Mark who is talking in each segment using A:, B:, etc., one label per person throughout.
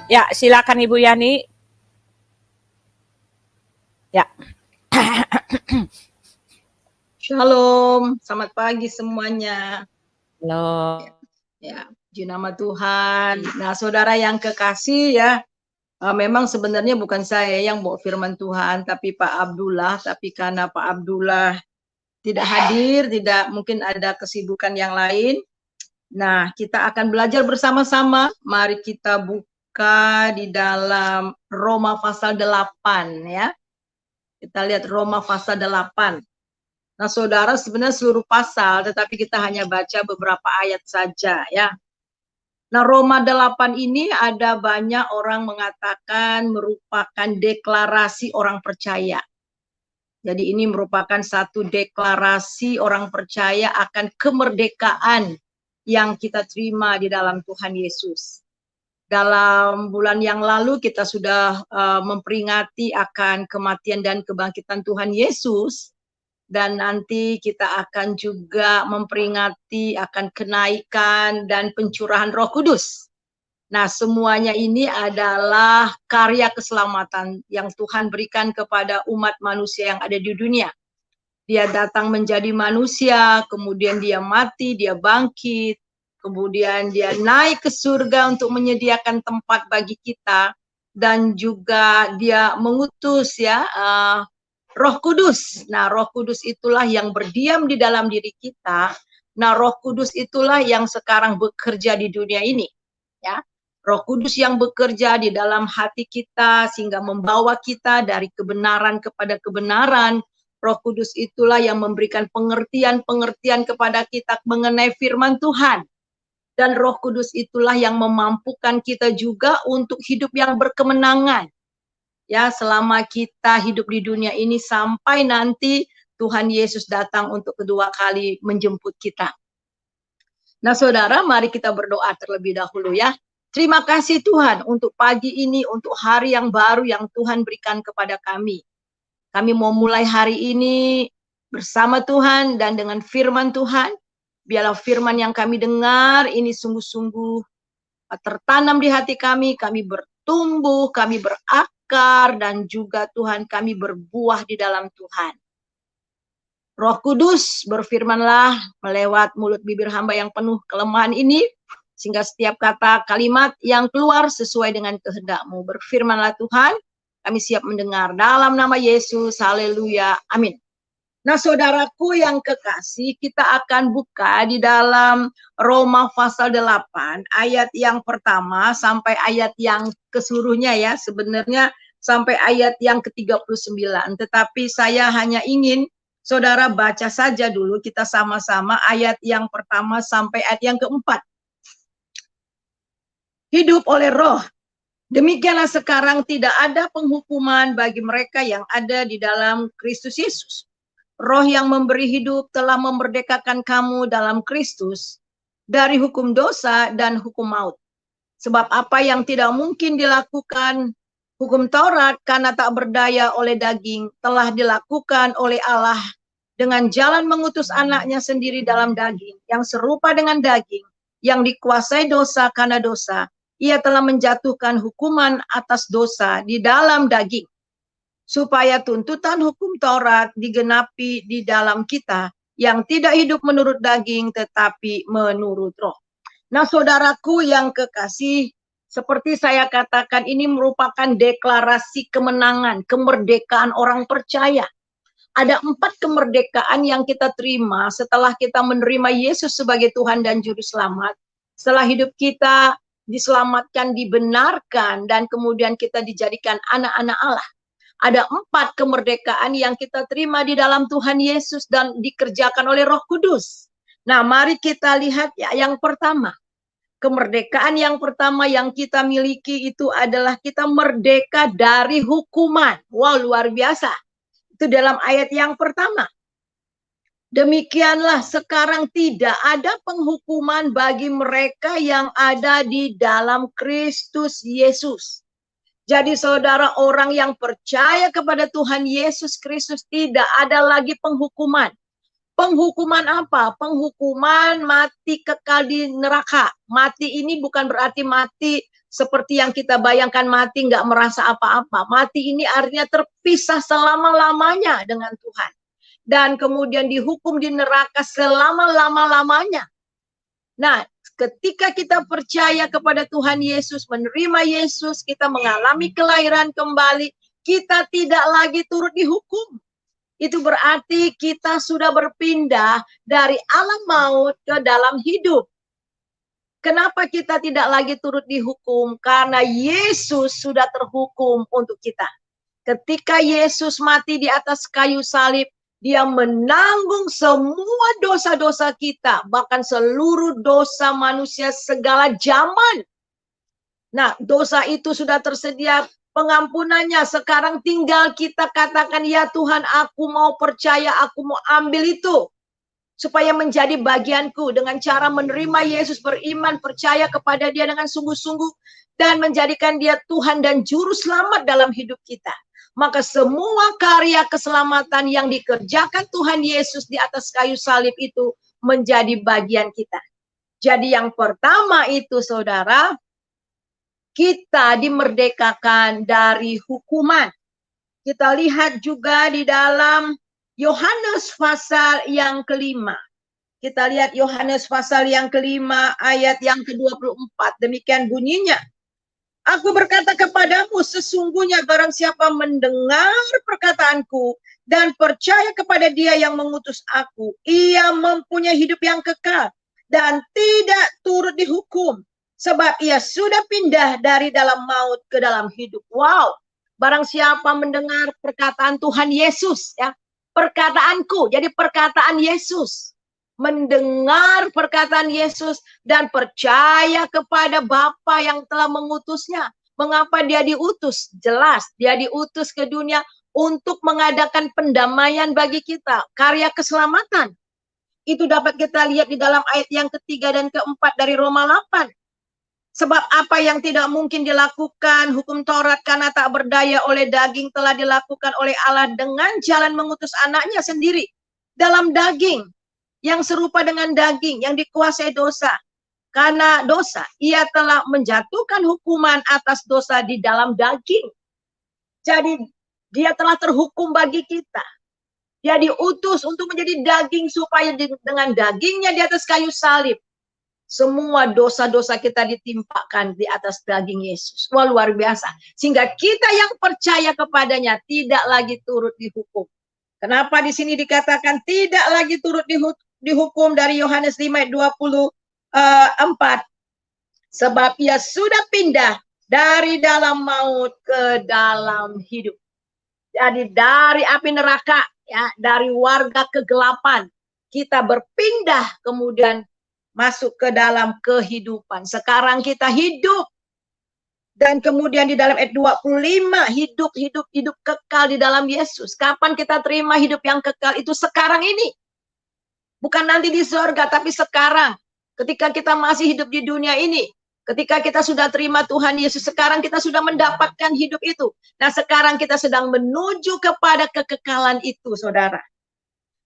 A: Ya, silakan Ibu Yani. Ya.
B: Shalom, selamat pagi semuanya.
A: Halo.
B: Ya, puji nama Tuhan. Nah, saudara yang kekasih ya, memang sebenarnya bukan saya yang bawa firman Tuhan, tapi Pak Abdullah. Tapi karena Pak Abdullah tidak hadir, tidak mungkin ada kesibukan yang lain. Nah, kita akan belajar bersama-sama. Mari kita buka di dalam Roma pasal 8 ya. Kita lihat Roma pasal 8. Nah, saudara, sebenarnya seluruh pasal, tetapi kita hanya baca beberapa ayat saja ya. Nah, Roma 8 ini ada banyak orang mengatakan merupakan deklarasi orang percaya. Jadi ini merupakan satu deklarasi orang percaya akan kemerdekaan yang kita terima di dalam Tuhan Yesus. Dalam bulan yang lalu kita sudah memperingati akan kematian dan kebangkitan Tuhan Yesus. Dan nanti kita akan juga memperingati akan kenaikan dan pencurahan Roh Kudus. Nah, semuanya ini adalah karya keselamatan yang Tuhan berikan kepada umat manusia yang ada di dunia. Dia datang menjadi manusia, kemudian dia mati, dia bangkit, kemudian dia naik ke surga untuk menyediakan tempat bagi kita, dan juga dia mengutus ya Roh Kudus. Nah, Roh Kudus itulah yang berdiam di dalam diri kita. Nah, Roh Kudus itulah yang sekarang bekerja di dunia ini, ya. Roh Kudus yang bekerja di dalam hati kita sehingga membawa kita dari kebenaran kepada kebenaran. Roh Kudus itulah yang memberikan pengertian-pengertian kepada kita mengenai firman Tuhan. Dan Roh Kudus itulah yang memampukan kita juga untuk hidup yang berkemenangan. Ya, selama kita hidup di dunia ini sampai nanti Tuhan Yesus datang untuk kedua kali menjemput kita. Nah, saudara, mari kita berdoa terlebih dahulu ya. Terima kasih Tuhan untuk pagi ini, untuk hari yang baru yang Tuhan berikan kepada kami. Kami mau mulai hari ini bersama Tuhan dan dengan firman Tuhan. Biarlah firman yang kami dengar ini sungguh-sungguh tertanam di hati kami bertumbuh, kami berakar, dan juga Tuhan kami berbuah di dalam Tuhan. Roh Kudus berfirmanlah melewat mulut bibir hamba yang penuh kelemahan ini, sehingga setiap kata kalimat yang keluar sesuai dengan kehendak-Mu. Berfirmanlah Tuhan, kami siap mendengar. Dalam nama Yesus, haleluya, amin. Nah, saudaraku yang kekasih, kita akan buka di dalam Roma pasal 8, ayat yang pertama sampai ayat yang keseluruhnya ya, sebenarnya sampai ayat yang ke-39. Tetapi saya hanya ingin saudara baca saja dulu, kita sama-sama ayat yang pertama sampai ayat yang keempat. Hidup oleh roh. Demikianlah sekarang tidak ada penghukuman bagi mereka yang ada di dalam Kristus Yesus. Roh yang memberi hidup telah memerdekakan kamu dalam Kristus dari hukum dosa dan hukum maut. Sebab apa yang tidak mungkin dilakukan hukum Taurat karena tak berdaya oleh daging telah dilakukan oleh Allah dengan jalan mengutus anaknya sendiri dalam daging yang serupa dengan daging yang dikuasai dosa karena dosa. Ia telah menjatuhkan hukuman atas dosa di dalam daging, supaya tuntutan hukum Taurat digenapi di dalam kita yang tidak hidup menurut daging tetapi menurut roh. Nah, saudaraku yang kekasih, seperti saya katakan ini merupakan deklarasi kemenangan, kemerdekaan orang percaya. Ada 4 kemerdekaan yang kita terima setelah kita menerima Yesus sebagai Tuhan dan Juru Selamat. Setelah hidup kita diselamatkan, dibenarkan, dan kemudian kita dijadikan anak-anak Allah. Ada 4 kemerdekaan yang kita terima di dalam Tuhan Yesus dan dikerjakan oleh Roh Kudus. Nah, mari kita lihat ya, yang pertama. Kemerdekaan yang pertama yang kita miliki itu adalah kita merdeka dari hukuman. Wow, luar biasa. Itu dalam ayat yang pertama. Demikianlah sekarang tidak ada penghukuman bagi mereka yang ada di dalam Kristus Yesus. Jadi saudara, orang yang percaya kepada Tuhan Yesus Kristus tidak ada lagi penghukuman. Penghukuman apa? Penghukuman mati kekal di neraka. Mati ini bukan berarti mati seperti yang kita bayangkan mati nggak merasa apa-apa. Mati ini artinya terpisah selama-lamanya dengan Tuhan. Dan kemudian dihukum di neraka selama-lama-lamanya. Nah, ketika kita percaya kepada Tuhan Yesus, menerima Yesus, kita mengalami kelahiran kembali, kita tidak lagi turut dihukum. Itu berarti kita sudah berpindah dari alam maut ke dalam hidup. Kenapa kita tidak lagi turut dihukum? Karena Yesus sudah terhukum untuk kita. Ketika Yesus mati di atas kayu salib, Dia menanggung semua dosa-dosa kita, bahkan seluruh dosa manusia segala zaman. Nah, dosa itu sudah tersedia pengampunannya. Sekarang tinggal kita katakan, ya Tuhan, aku mau percaya, aku mau ambil itu. Supaya menjadi bagianku dengan cara menerima Yesus, beriman, percaya kepada Dia dengan sungguh-sungguh, dan menjadikan Dia Tuhan dan Juru Selamat dalam hidup kita. Maka semua karya keselamatan yang dikerjakan Tuhan Yesus di atas kayu salib itu menjadi bagian kita. Jadi yang pertama itu, saudara, kita dimerdekakan dari hukuman. Kita lihat juga di dalam Yohanes pasal yang kelima. Kita lihat Yohanes pasal yang kelima ayat yang ke-24. Demikian bunyinya. Aku berkata kepadamu, sesungguhnya barang siapa mendengar perkataanku dan percaya kepada Dia yang mengutus aku, ia mempunyai hidup yang kekal dan tidak turut dihukum, sebab ia sudah pindah dari dalam maut ke dalam hidup. Wow, barang siapa mendengar perkataan Tuhan Yesus, ya, perkataanku, jadi perkataan Yesus, mendengar perkataan Yesus dan percaya kepada Bapa yang telah mengutusnya. Mengapa Dia diutus? Jelas, Dia diutus ke dunia untuk mengadakan pendamaian bagi kita, karya keselamatan. Itu dapat kita lihat di dalam ayat yang ketiga dan keempat dari Roma 8. Sebab apa yang tidak mungkin dilakukan hukum Taurat karena tak berdaya oleh daging telah dilakukan oleh Allah dengan jalan mengutus anaknya sendiri dalam daging, yang serupa dengan daging, yang dikuasai dosa. Karena dosa, Ia telah menjatuhkan hukuman atas dosa di dalam daging. Jadi Dia telah terhukum bagi kita. Dia diutus untuk menjadi daging supaya dengan dagingnya di atas kayu salib, semua dosa-dosa kita ditimpakan di atas daging Yesus. Wah, luar biasa. Sehingga kita yang percaya kepadanya tidak lagi turut dihukum. Kenapa di sini dikatakan tidak lagi turut dihukum dari Yohanes 5 ayat 24? Sebab ia sudah pindah dari dalam maut ke dalam hidup. Jadi dari api neraka, ya, dari warga kegelapan, kita berpindah kemudian masuk ke dalam kehidupan. Sekarang kita hidup. Dan kemudian di dalam ayat 25, hidup kekal di dalam Yesus. Kapan kita terima hidup yang kekal? Itu sekarang ini. Bukan nanti di surga, tapi sekarang. Ketika kita masih hidup di dunia ini. Ketika kita sudah terima Tuhan Yesus, sekarang kita sudah mendapatkan hidup itu. Nah, sekarang kita sedang menuju kepada kekekalan itu, saudara.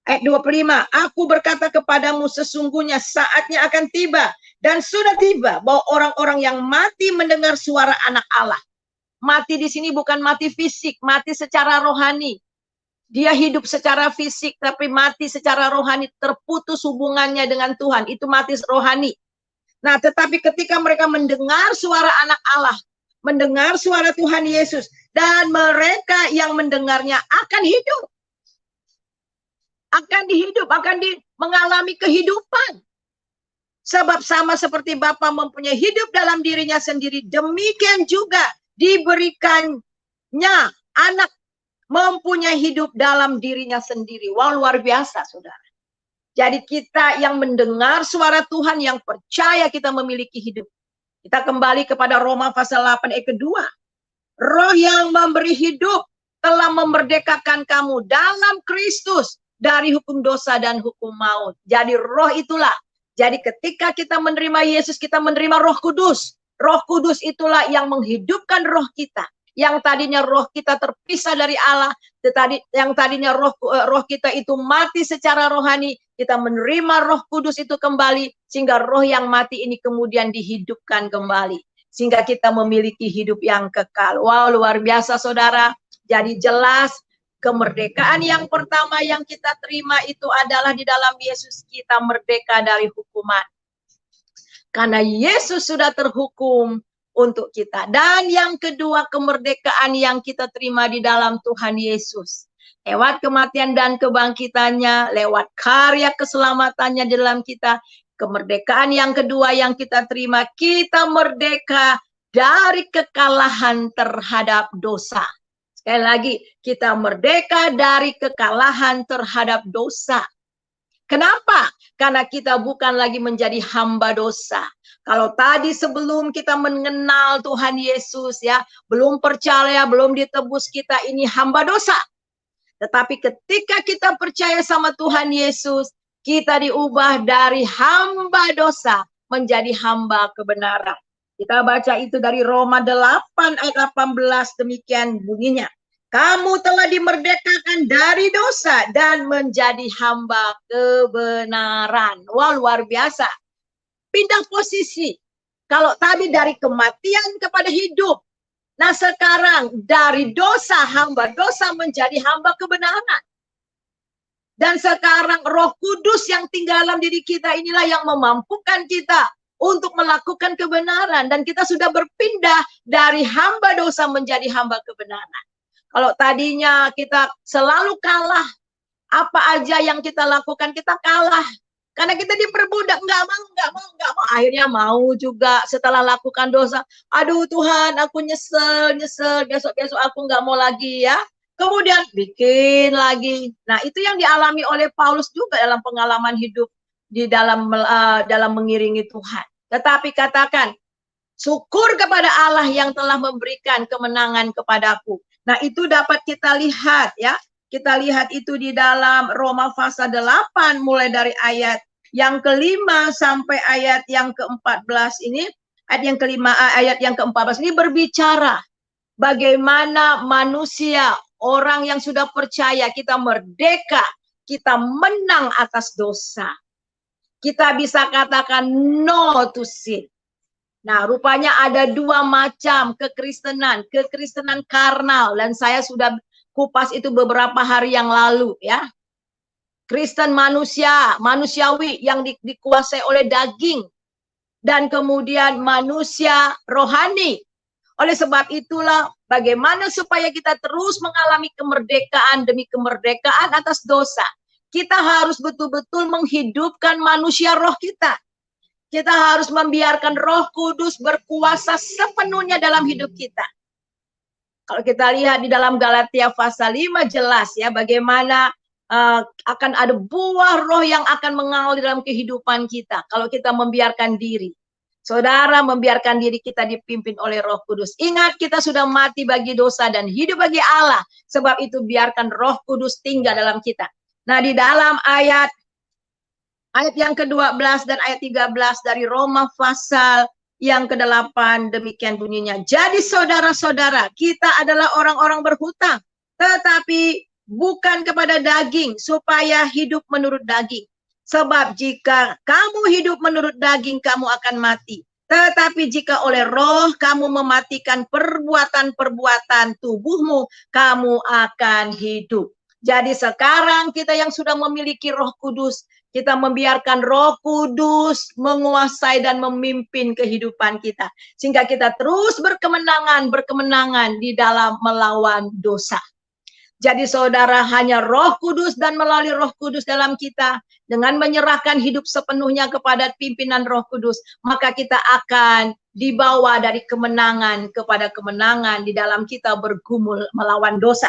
B: Ayat 25, aku berkata kepadamu, sesungguhnya saatnya akan tiba, dan sudah tiba, bahwa orang-orang yang mati mendengar suara anak Allah. Mati di sini bukan mati fisik, mati secara rohani. Dia hidup secara fisik, tapi mati secara rohani, terputus hubungannya dengan Tuhan. Itu mati rohani. Nah, tetapi ketika mereka mendengar suara anak Allah, mendengar suara Tuhan Yesus, dan mereka yang mendengarnya akan hidup. Akan mengalami kehidupan. Sebab sama seperti Bapa mempunyai hidup dalam dirinya sendiri, demikian juga diberikannya anak mempunyai hidup dalam dirinya sendiri. Wah, luar biasa, saudara. Jadi kita yang mendengar suara Tuhan, yang percaya kita memiliki hidup. Kita kembali kepada Roma pasal 8 ayat kedua. Roh yang memberi hidup telah memerdekakan kamu dalam Kristus dari hukum dosa dan hukum maut. Jadi roh itulah. Jadi ketika kita menerima Yesus, kita menerima Roh Kudus. Roh Kudus itulah yang menghidupkan roh kita. Yang tadinya roh kita terpisah dari Allah, yang tadinya roh kita itu mati secara rohani, kita menerima Roh Kudus itu kembali, sehingga roh yang mati ini kemudian dihidupkan kembali. sehingga kita memiliki hidup yang kekal. Wow, luar biasa saudara. Jadi jelas kemerdekaan yang pertama yang kita terima itu adalah di dalam Yesus kita merdeka dari hukuman. Karena Yesus sudah terhukum untuk kita. Dan yang kedua, kemerdekaan yang kita terima di dalam Tuhan Yesus. Lewat kematian dan kebangkitannya, lewat karya keselamatannya di dalam kita. Kemerdekaan yang kedua yang kita terima, kita merdeka dari kekalahan terhadap dosa. Sekali lagi, kita merdeka dari kekalahan terhadap dosa. Kenapa? Karena kita bukan lagi menjadi hamba dosa. Kalau tadi sebelum kita mengenal Tuhan Yesus ya, belum percaya, belum ditebus, kita ini hamba dosa. Tetapi ketika kita percaya sama Tuhan Yesus, kita diubah dari hamba dosa menjadi hamba kebenaran. Kita baca itu dari Roma 8 ayat 18, demikian bunyinya. Kamu telah dimerdekakan dari dosa dan menjadi hamba kebenaran. Wah, luar biasa. Pindah posisi. Kalau tadi dari kematian kepada hidup. Nah sekarang dari dosa, hamba dosa menjadi hamba kebenaran. Dan sekarang Roh Kudus yang tinggal dalam diri kita inilah yang memampukan kita untuk melakukan kebenaran. Dan kita sudah berpindah dari hamba dosa menjadi hamba kebenaran. Kalau tadinya kita selalu kalah, apa aja yang kita lakukan kita kalah. Karena kita diperbudak, nggak mau. Akhirnya mau juga setelah lakukan dosa. Aduh Tuhan, aku nyesel. Besok aku nggak mau lagi ya. Kemudian bikin lagi. Nah itu yang dialami oleh Paulus juga dalam pengalaman hidup di dalam mengiringi Tuhan. Tetapi katakan, syukur kepada Allah yang telah memberikan kemenangan kepadaku. Nah itu dapat kita lihat ya. Kita lihat itu di dalam Roma pasal 8 mulai dari ayat yang kelima sampai ayat yang ke-14 ini. Ayat yang ke-14 ini berbicara bagaimana manusia, orang yang sudah percaya, kita merdeka, kita menang atas dosa. Kita bisa katakan no to sin. Nah, rupanya ada dua macam kekristenan. Kekristenan karnal, dan saya sudah kupas itu beberapa hari yang lalu ya. Kristen manusiawi yang dikuasai oleh daging. Dan kemudian manusia rohani. Oleh sebab itulah bagaimana supaya kita terus mengalami kemerdekaan demi kemerdekaan atas dosa. Kita harus betul-betul menghidupkan manusia roh kita. Kita harus membiarkan Roh Kudus berkuasa sepenuhnya dalam hidup kita. Kalau kita lihat di dalam Galatia pasal 5 jelas ya bagaimana akan ada buah roh yang akan mengalir dalam kehidupan kita kalau kita membiarkan diri. Saudara, membiarkan diri kita dipimpin oleh Roh Kudus. Ingat, kita sudah mati bagi dosa dan hidup bagi Allah. Sebab itu biarkan Roh Kudus tinggal dalam kita. Nah, di dalam ayat yang ke-12 dan ayat 13 dari Roma pasal yang ke-8 demikian bunyinya. Jadi saudara-saudara, kita adalah orang-orang berhutang, tetapi bukan kepada daging, supaya hidup menurut daging. Sebab jika kamu hidup menurut daging, kamu akan mati. Tetapi jika oleh roh kamu mematikan perbuatan-perbuatan tubuhmu, kamu akan hidup. Jadi sekarang kita yang sudah memiliki Roh Kudus, kita membiarkan Roh Kudus menguasai dan memimpin kehidupan kita. Sehingga kita terus berkemenangan di dalam melawan dosa. Jadi saudara, hanya Roh Kudus dan melalui Roh Kudus dalam kita, dengan menyerahkan hidup sepenuhnya kepada pimpinan Roh Kudus, maka kita akan dibawa dari kemenangan kepada kemenangan di dalam kita bergumul melawan dosa.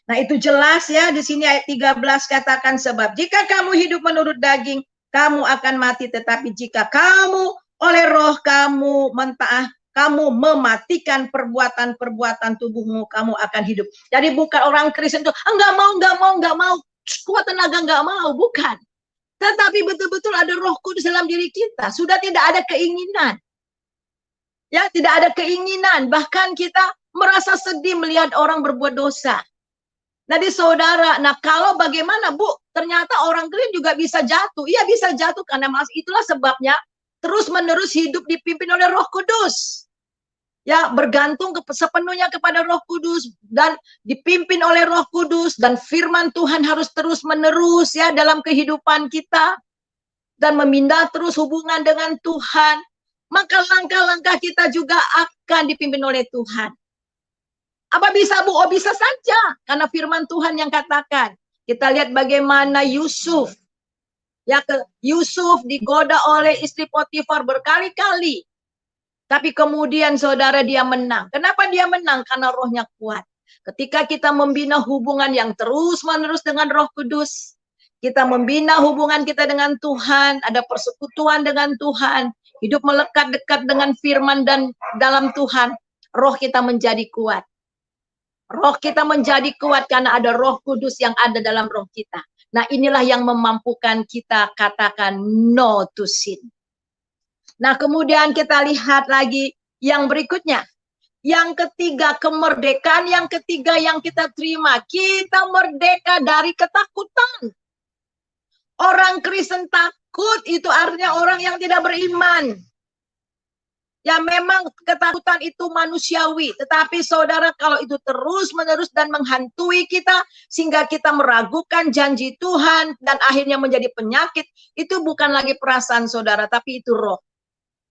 B: Nah itu jelas ya, di sini ayat 13 katakan, sebab jika kamu hidup menurut daging, kamu akan mati, tetapi jika kamu oleh roh kamu mematikan perbuatan-perbuatan tubuhmu, kamu akan hidup. Jadi bukan orang Kristen itu, enggak mau, kuat tenaga enggak mau, bukan. Tetapi betul-betul ada Roh Kudus dalam diri kita, sudah tidak ada keinginan. Ya, tidak ada keinginan, bahkan kita merasa sedih melihat orang berbuat dosa. Jadi saudara, nah kalau bagaimana Bu, ternyata orang Kristen juga bisa jatuh. Iya bisa jatuh karena itulah sebabnya terus menerus hidup dipimpin oleh Roh Kudus. Ya, bergantung sepenuhnya kepada Roh Kudus dan dipimpin oleh Roh Kudus, dan firman Tuhan harus terus menerus ya dalam kehidupan kita, dan memindah terus hubungan dengan Tuhan. Maka langkah-langkah kita juga akan dipimpin oleh Tuhan. Apa bisa, Bu? Oh, bisa saja, karena firman Tuhan yang katakan. Kita lihat bagaimana Yusuf digoda oleh istri Potifar berkali-kali. Tapi kemudian saudara, dia menang. Kenapa dia menang? Karena rohnya kuat. Ketika kita membina hubungan yang terus-menerus dengan Roh Kudus, kita membina hubungan kita dengan Tuhan, ada persekutuan dengan Tuhan, hidup melekat dekat dengan firman dan dalam Tuhan, roh kita menjadi kuat. Roh kita menjadi kuat karena ada Roh Kudus yang ada dalam roh kita. Nah, inilah yang memampukan kita katakan no to sin. Nah, kemudian kita lihat lagi yang berikutnya. Yang ketiga, kemerdekaan yang ketiga yang kita terima. Kita merdeka dari ketakutan. Orang Kristen takut itu artinya orang yang tidak beriman. Ya, memang ketakutan itu manusiawi. Tetapi saudara, kalau itu terus-menerus dan menghantui kita, sehingga kita meragukan janji Tuhan, dan akhirnya menjadi penyakit, itu bukan lagi perasaan saudara, tapi itu roh.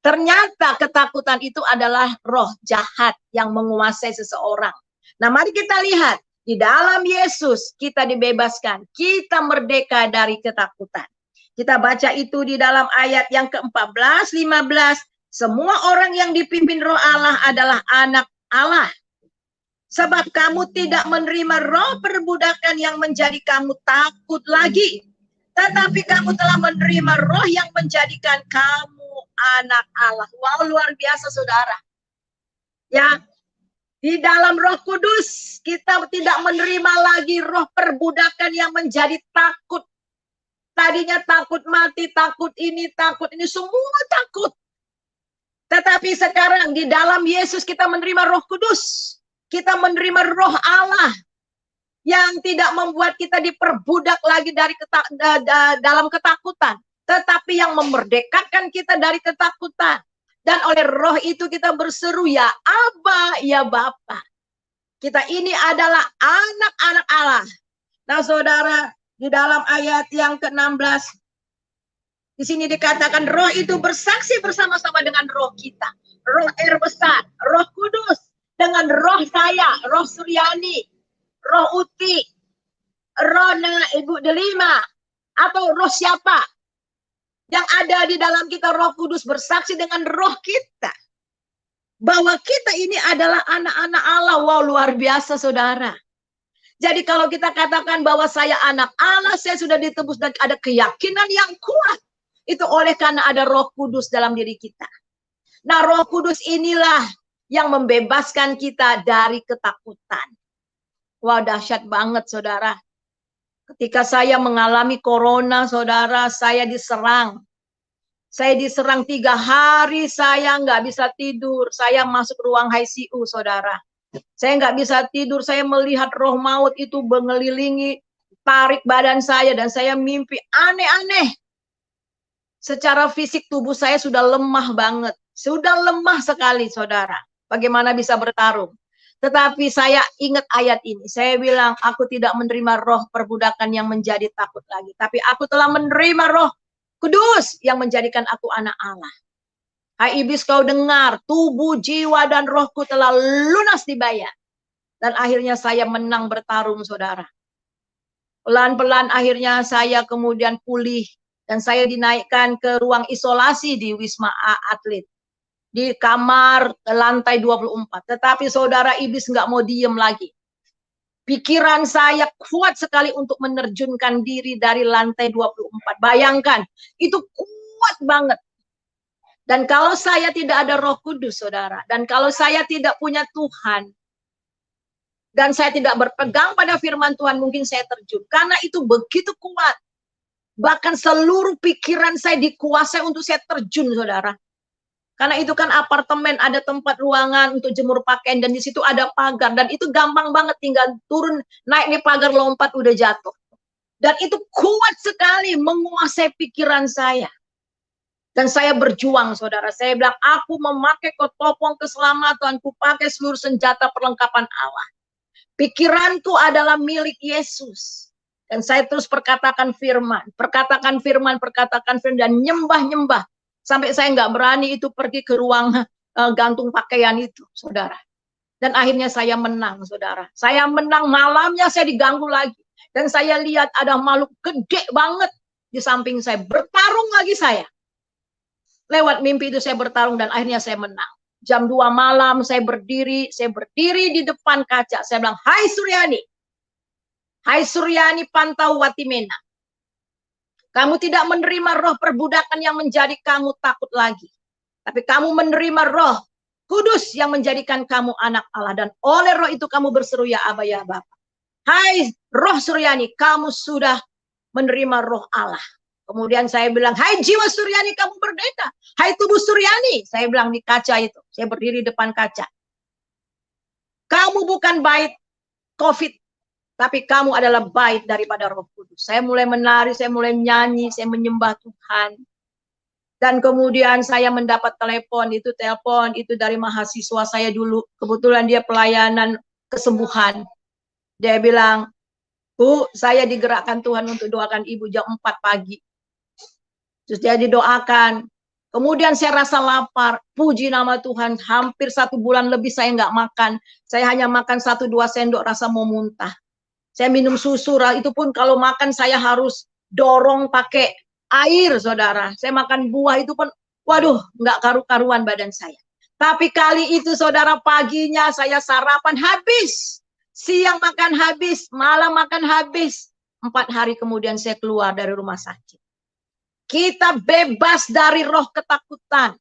B: Ternyata ketakutan itu adalah roh jahat yang menguasai seseorang. Nah, mari kita lihat. Di dalam Yesus kita dibebaskan. Kita merdeka dari ketakutan. Kita baca itu di dalam ayat yang ke-14, 15. Semua orang yang dipimpin roh Allah adalah anak Allah. Sebab kamu tidak menerima roh perbudakan yang menjadi kamu takut lagi. Tetapi kamu telah menerima roh yang menjadikan kamu anak Allah. Wow, luar biasa saudara. Ya, di dalam Roh Kudus kita tidak menerima lagi roh perbudakan yang menjadi takut. Tadinya takut mati, takut ini, semua takut. Tetapi sekarang di dalam Yesus kita menerima Roh Kudus. Kita menerima roh Allah yang tidak membuat kita diperbudak lagi dari dalam ketakutan, tetapi yang memerdekakan kita dari ketakutan. Dan oleh roh itu kita berseru, ya Aba, ya Bapa. Kita ini adalah anak-anak Allah. Nah saudara, di dalam ayat yang ke-16, di sini dikatakan roh itu bersaksi bersama-sama dengan roh kita. Roh besar, Roh Kudus, dengan roh saya, roh Suryani, roh Uti, roh Ibu Delima, atau roh siapa yang ada di dalam kita, Roh Kudus bersaksi dengan roh kita bahwa kita ini adalah anak-anak Allah. Wow, luar biasa saudara. Jadi kalau kita katakan bahwa saya anak Allah, saya sudah ditebus dan ada keyakinan yang kuat, itu oleh karena ada Roh Kudus dalam diri kita. Nah, Roh Kudus inilah yang membebaskan kita dari ketakutan. Wah, dahsyat banget saudara. Ketika saya mengalami corona, saudara, saya diserang. Saya diserang 3 hari, saya nggak bisa tidur. Saya masuk ruang ICU, saudara. Saya nggak bisa tidur, saya melihat roh maut itu mengelilingi, tarik badan saya, dan saya mimpi aneh-aneh. Secara fisik tubuh saya sudah lemah banget. Sudah lemah sekali, saudara. Bagaimana bisa bertarung? Tetapi saya ingat ayat ini. Saya bilang, aku tidak menerima roh perbudakan yang menjadi takut lagi. Tapi aku telah menerima roh Kudus yang menjadikan aku anak Allah. Hai iblis, kau dengar, tubuh, jiwa, dan rohku telah lunas dibayar. Dan akhirnya saya menang bertarung, saudara. Pelan-pelan akhirnya saya kemudian pulih. Dan saya dinaikkan ke ruang isolasi di Wisma Atlet. Di kamar lantai 24. Tetapi saudara, iblis nggak mau diem lagi. Pikiran saya kuat sekali untuk menerjunkan diri dari lantai 24. Bayangkan, itu kuat banget. Dan kalau saya tidak ada Roh Kudus, saudara, dan kalau saya tidak punya Tuhan, dan saya tidak berpegang pada firman Tuhan, mungkin saya terjun. Karena itu begitu kuat. Bahkan seluruh pikiran saya dikuasai untuk saya terjun, saudara. Karena itu kan apartemen, ada tempat ruangan untuk jemur pakaian, dan di situ ada pagar, dan itu gampang banget, tinggal turun, naik nih pagar, lompat, udah jatuh. Dan itu kuat sekali menguasai pikiran saya. Dan saya berjuang, saudara. Saya bilang, aku memakai topeng keselamatan, ku pakai seluruh senjata perlengkapan Allah. Pikiranku adalah milik Yesus. Dan saya terus perkatakan firman, dan nyembah. Sampai saya nggak berani itu pergi ke ruang gantung pakaian itu, saudara. Dan akhirnya saya menang, saudara. Saya menang, malamnya saya diganggu lagi. Dan saya lihat ada makhluk gede banget di samping saya. Bertarung lagi saya. Lewat mimpi itu saya bertarung dan akhirnya saya menang. Jam 2 malam saya berdiri di depan kaca. Saya bilang, hai Suryani pantau Watimena. Kamu tidak menerima roh perbudakan yang menjadi kamu takut lagi. Tapi kamu menerima roh Kudus yang menjadikan kamu anak Allah. Dan oleh roh itu kamu berseru, ya Aba, ya Bapa. Hai roh Suryani, kamu sudah menerima roh Allah. Kemudian saya bilang, hai jiwa Suryani, kamu merdeka. Hai tubuh Suryani, saya bilang di kaca itu. Saya berdiri depan kaca. Kamu bukan bait COVID, tapi kamu adalah bait daripada Roh Kudus. Saya mulai menari, saya mulai nyanyi, saya menyembah Tuhan. Dan kemudian saya mendapat telepon itu dari mahasiswa saya dulu. Kebetulan dia pelayanan kesembuhan. Dia bilang, Bu, saya digerakkan Tuhan untuk doakan ibu jam 4 pagi. Terus dia didoakan. Kemudian saya rasa lapar. Puji nama Tuhan. Hampir 1 bulan lebih saya nggak makan. Saya hanya makan 1-2 sendok rasa mau muntah. Saya minum susu. Itu pun kalau makan saya harus dorong pakai air, saudara. Saya makan buah itu pun, waduh, nggak karu-karuan badan saya. Tapi kali itu, saudara, paginya saya sarapan habis. Siang makan habis. Malam makan habis. 4 hari kemudian saya keluar dari rumah sakit. Kita bebas dari roh ketakutan.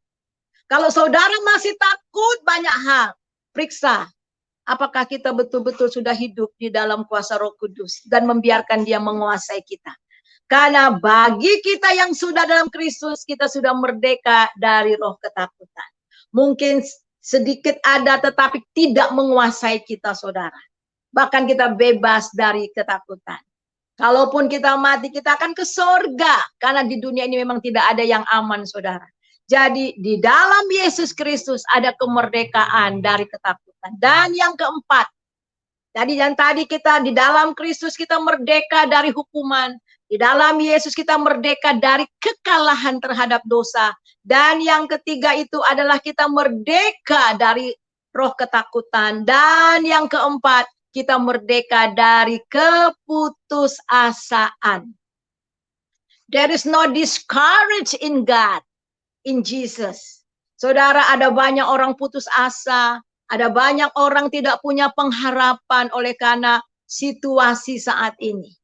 B: Kalau saudara masih takut banyak hal, periksa apakah kita betul-betul sudah hidup di dalam kuasa Roh Kudus dan membiarkan dia menguasai kita. Karena bagi kita yang sudah dalam Kristus, kita sudah merdeka dari roh ketakutan. Mungkin sedikit ada tetapi tidak menguasai kita, saudara. Bahkan kita bebas dari ketakutan. Kalaupun kita mati, kita akan ke sorga. Karena di dunia ini memang tidak ada yang aman, saudara. Jadi di dalam Yesus Kristus ada kemerdekaan dari ketakutan. Dan yang keempat, tadi kita di dalam Kristus kita merdeka dari hukuman. Di dalam Yesus kita merdeka dari kekalahan terhadap dosa. Dan yang ketiga itu adalah kita merdeka dari roh ketakutan. Dan yang keempat, kita merdeka dari keputusasaan. There is no discourage in God, in Jesus. Saudara, ada banyak orang putus asa, ada banyak orang tidak punya pengharapan oleh karena situasi saat ini.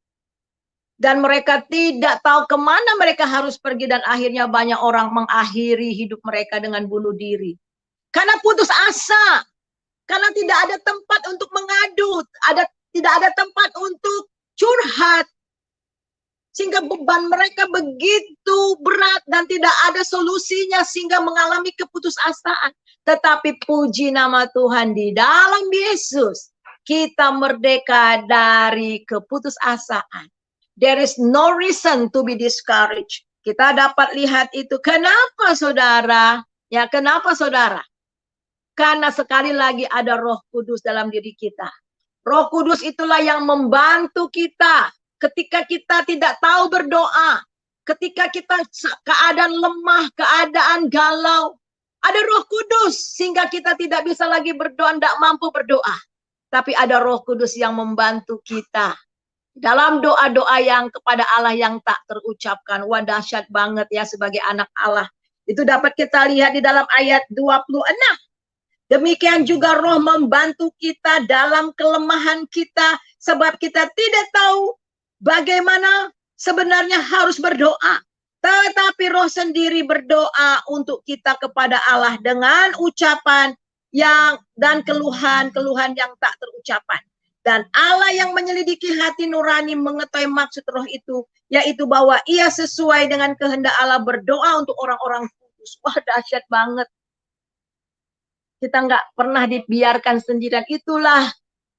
B: Dan mereka tidak tahu kemana mereka harus pergi dan akhirnya banyak orang mengakhiri hidup mereka dengan bunuh diri. Karena putus asa. Karena tidak ada tempat untuk mengadu, tidak ada tempat untuk curhat. Sehingga beban mereka begitu berat dan tidak ada solusinya sehingga mengalami keputusasaan. Tetapi puji nama Tuhan, di dalam Yesus kita merdeka dari keputusasaan. There is no reason to be discouraged. Kita dapat lihat itu. Kenapa, saudara? Ya, kenapa, saudara? Karena sekali lagi ada Roh Kudus dalam diri kita. Roh Kudus itulah yang membantu kita ketika kita tidak tahu berdoa, ketika kita keadaan lemah, keadaan galau. Ada Roh Kudus sehingga kita tidak bisa lagi berdoa, tidak mampu berdoa. Tapi ada Roh Kudus yang membantu kita dalam doa-doa yang kepada Allah yang tak terucapkan. Wah, dahsyat banget ya sebagai anak Allah. Itu dapat kita lihat di dalam ayat 26. Demikian juga Roh membantu kita dalam kelemahan kita, sebab kita tidak tahu bagaimana sebenarnya harus berdoa. Tetapi Roh sendiri berdoa untuk kita kepada Allah dengan ucapan dan keluhan-keluhan yang tak terucapkan. Dan Allah yang menyelidiki hati nurani mengetahui maksud Roh itu, yaitu bahwa ia sesuai dengan kehendak Allah berdoa untuk orang-orang kudus. Wah, dahsyat banget. Kita nggak pernah dibiarkan sendirian. Itulah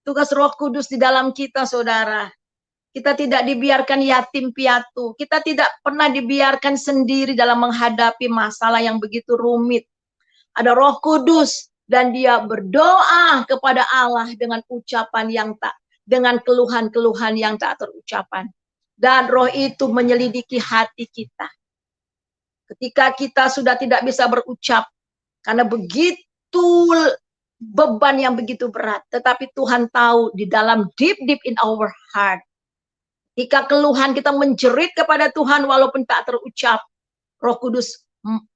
B: tugas Roh Kudus di dalam kita, saudara. Kita tidak dibiarkan yatim piatu. Kita tidak pernah dibiarkan sendiri dalam menghadapi masalah yang begitu rumit. Ada Roh Kudus dan dia berdoa kepada Allah dengan ucapan yang tak, dengan keluhan-keluhan yang tak terucapkan. Dan Roh itu menyelidiki hati kita. Ketika kita sudah tidak bisa berucap karena begitu beban yang begitu berat, tetapi Tuhan tahu di dalam deep in our heart. Jika keluhan kita menjerit kepada Tuhan walaupun tak terucap, Roh Kudus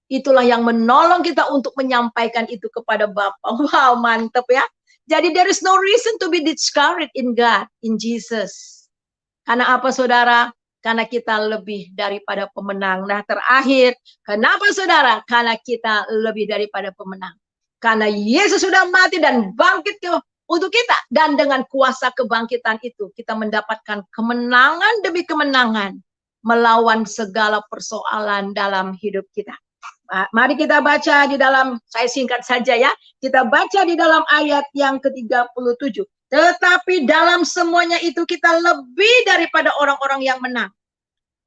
B: itulah yang menolong kita untuk menyampaikan itu kepada Bapa. Wow, mantap ya. Jadi there is no reason to be discouraged in God, in Jesus. Karena apa saudara? Karena kita lebih daripada pemenang. Nah terakhir, kenapa saudara? Karena kita lebih daripada pemenang. Karena Yesus sudah mati dan bangkit untuk kita. Dan dengan kuasa kebangkitan itu, kita mendapatkan kemenangan demi kemenangan melawan segala persoalan dalam hidup kita. Mari kita baca di dalam, saya singkat saja ya, kita baca di dalam ayat yang ke-37. Tetapi dalam semuanya itu kita lebih daripada orang-orang yang menang.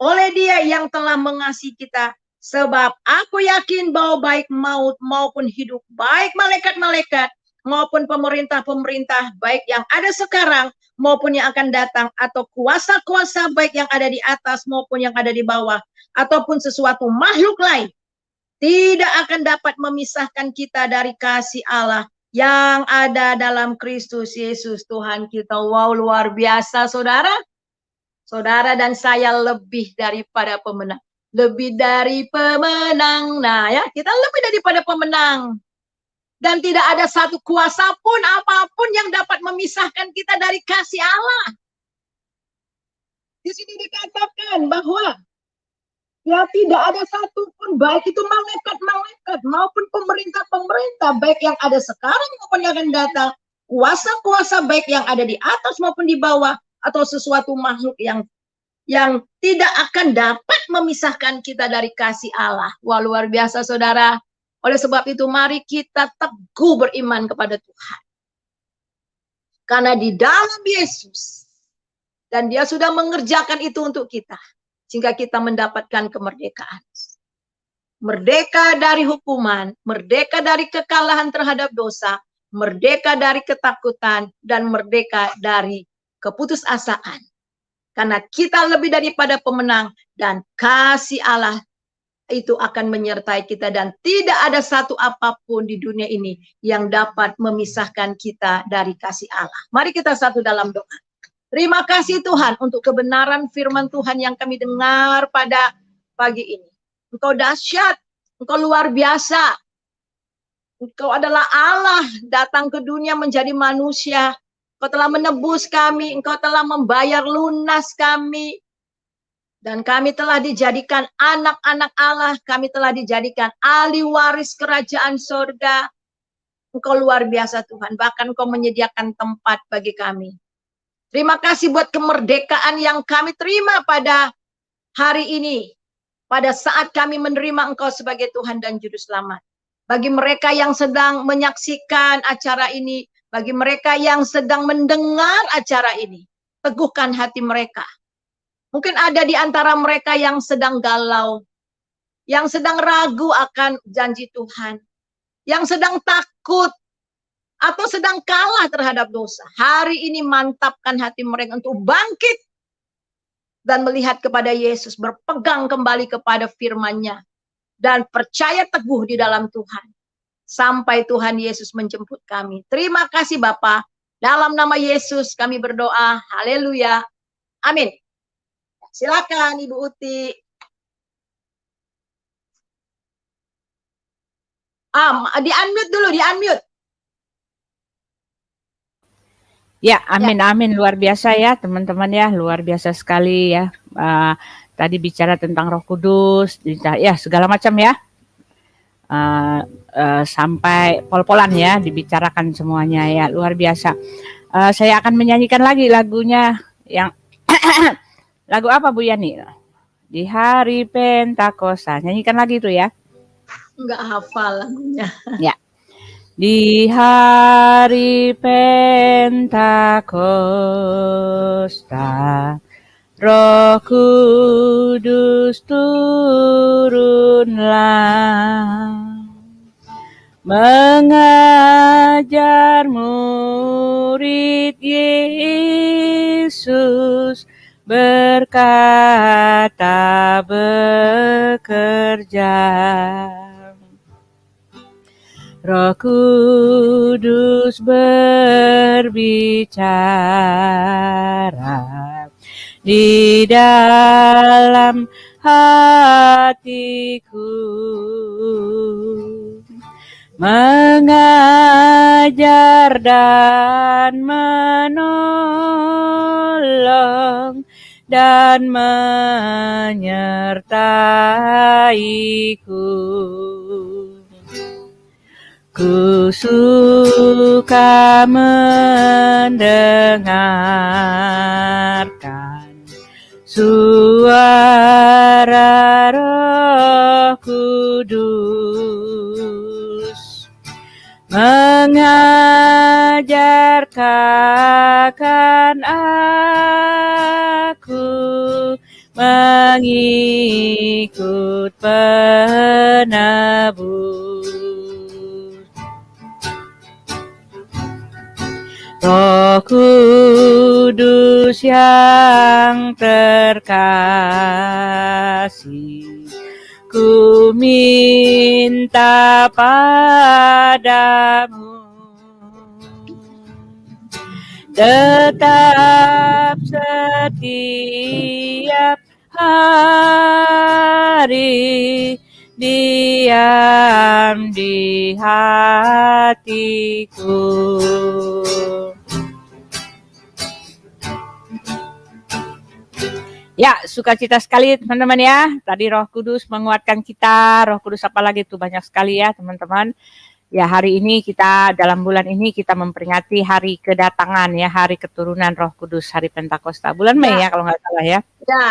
B: Oleh Dia yang telah mengasihi kita. Sebab aku yakin bahwa baik maut maupun hidup, baik malaikat-malaikat maupun pemerintah-pemerintah, baik yang ada sekarang maupun yang akan datang, atau kuasa-kuasa baik yang ada di atas maupun yang ada di bawah, ataupun sesuatu makhluk lain, tidak akan dapat memisahkan kita dari kasih Allah yang ada dalam Kristus Yesus Tuhan kita. Wow, luar biasa saudara. Saudara dan saya lebih daripada pemenang. Lebih dari pemenang. Nah ya, kita lebih daripada pemenang. Dan tidak ada satu kuasa pun apapun yang dapat memisahkan kita dari kasih Allah. Di sini dikatakan bahwa ya tidak ada satupun, baik itu malaikat-malaikat maupun pemerintah-pemerintah, baik yang ada sekarang maupun yang akan datang, kuasa-kuasa baik yang ada di atas maupun di bawah, atau sesuatu makhluk yang tidak akan dapat memisahkan kita dari kasih Allah. Wah, luar biasa saudara. Oleh sebab itu mari kita teguh beriman kepada Tuhan. Karena di dalam Yesus, dan Dia sudah mengerjakan itu untuk kita, sehingga kita mendapatkan kemerdekaan. Merdeka dari hukuman, merdeka dari kekalahan terhadap dosa, merdeka dari ketakutan, dan merdeka dari keputusasaan. Karena kita lebih daripada pemenang, dan kasih Allah itu akan menyertai kita, dan tidak ada satu apapun di dunia ini yang dapat memisahkan kita dari kasih Allah. Mari kita satu dalam doa. Terima kasih Tuhan untuk kebenaran firman Tuhan yang kami dengar pada pagi ini. Engkau dahsyat, Engkau luar biasa. Engkau adalah Allah datang ke dunia menjadi manusia. Engkau telah menebus kami, Engkau telah membayar lunas kami. Dan kami telah dijadikan anak-anak Allah, kami telah dijadikan ahli waris kerajaan surga. Engkau luar biasa Tuhan, bahkan Engkau menyediakan tempat bagi kami. Terima kasih buat kemerdekaan yang kami terima pada hari ini. Pada saat kami menerima Engkau sebagai Tuhan dan Juru Selamat. Bagi mereka yang sedang menyaksikan acara ini, bagi mereka yang sedang mendengar acara ini, teguhkan hati mereka. Mungkin ada di antara mereka yang sedang galau, yang sedang ragu akan janji Tuhan, yang sedang takut, atau sedang kalah terhadap dosa. Hari ini mantapkan hati mereka untuk bangkit dan melihat kepada Yesus, berpegang kembali kepada firman-Nya, dan percaya teguh di dalam Tuhan. Sampai Tuhan Yesus menjemput kami. Terima kasih Bapa. Dalam nama Yesus kami berdoa. Haleluya. Amin. Silakan Ibu Uti. Di-unmute dulu, di-unmute.
A: Ya, amin, amin. Luar biasa ya teman-teman ya. Luar biasa sekali ya. Tadi bicara tentang Roh Kudus. Ya, segala macam ya. Sampai pol-polan ya dibicarakan semuanya ya, luar biasa. Saya akan menyanyikan lagi lagunya yang lagu apa Bu Yani? Di hari Pentakosta. Nyanyikan lagi itu ya.
B: Enggak hafal lagunya.
A: Ya. Di hari Pentakosta Roh Kudus turunlah, mengajar murid Yesus, berkata bekerja. Roh Kudus berbicara di dalam hatiku, mengajar dan menolong dan menyertaiku. Ku suka mendengarkan suara Roh Kudus, mengajarkan aku mengikut penebus. Roh Kudus yang terkasih, ku minta padamu, tetap setiap hari diam di hatiku. Ya, sukacita sekali teman-teman ya. Tadi Roh Kudus menguatkan kita. Roh Kudus apalagi itu banyak sekali ya teman-teman. Ya, hari ini kita dalam bulan ini kita memperingati hari kedatangan ya, hari keturunan Roh Kudus, hari Pentakosta. Bulan Mei ya kalau nggak salah ya.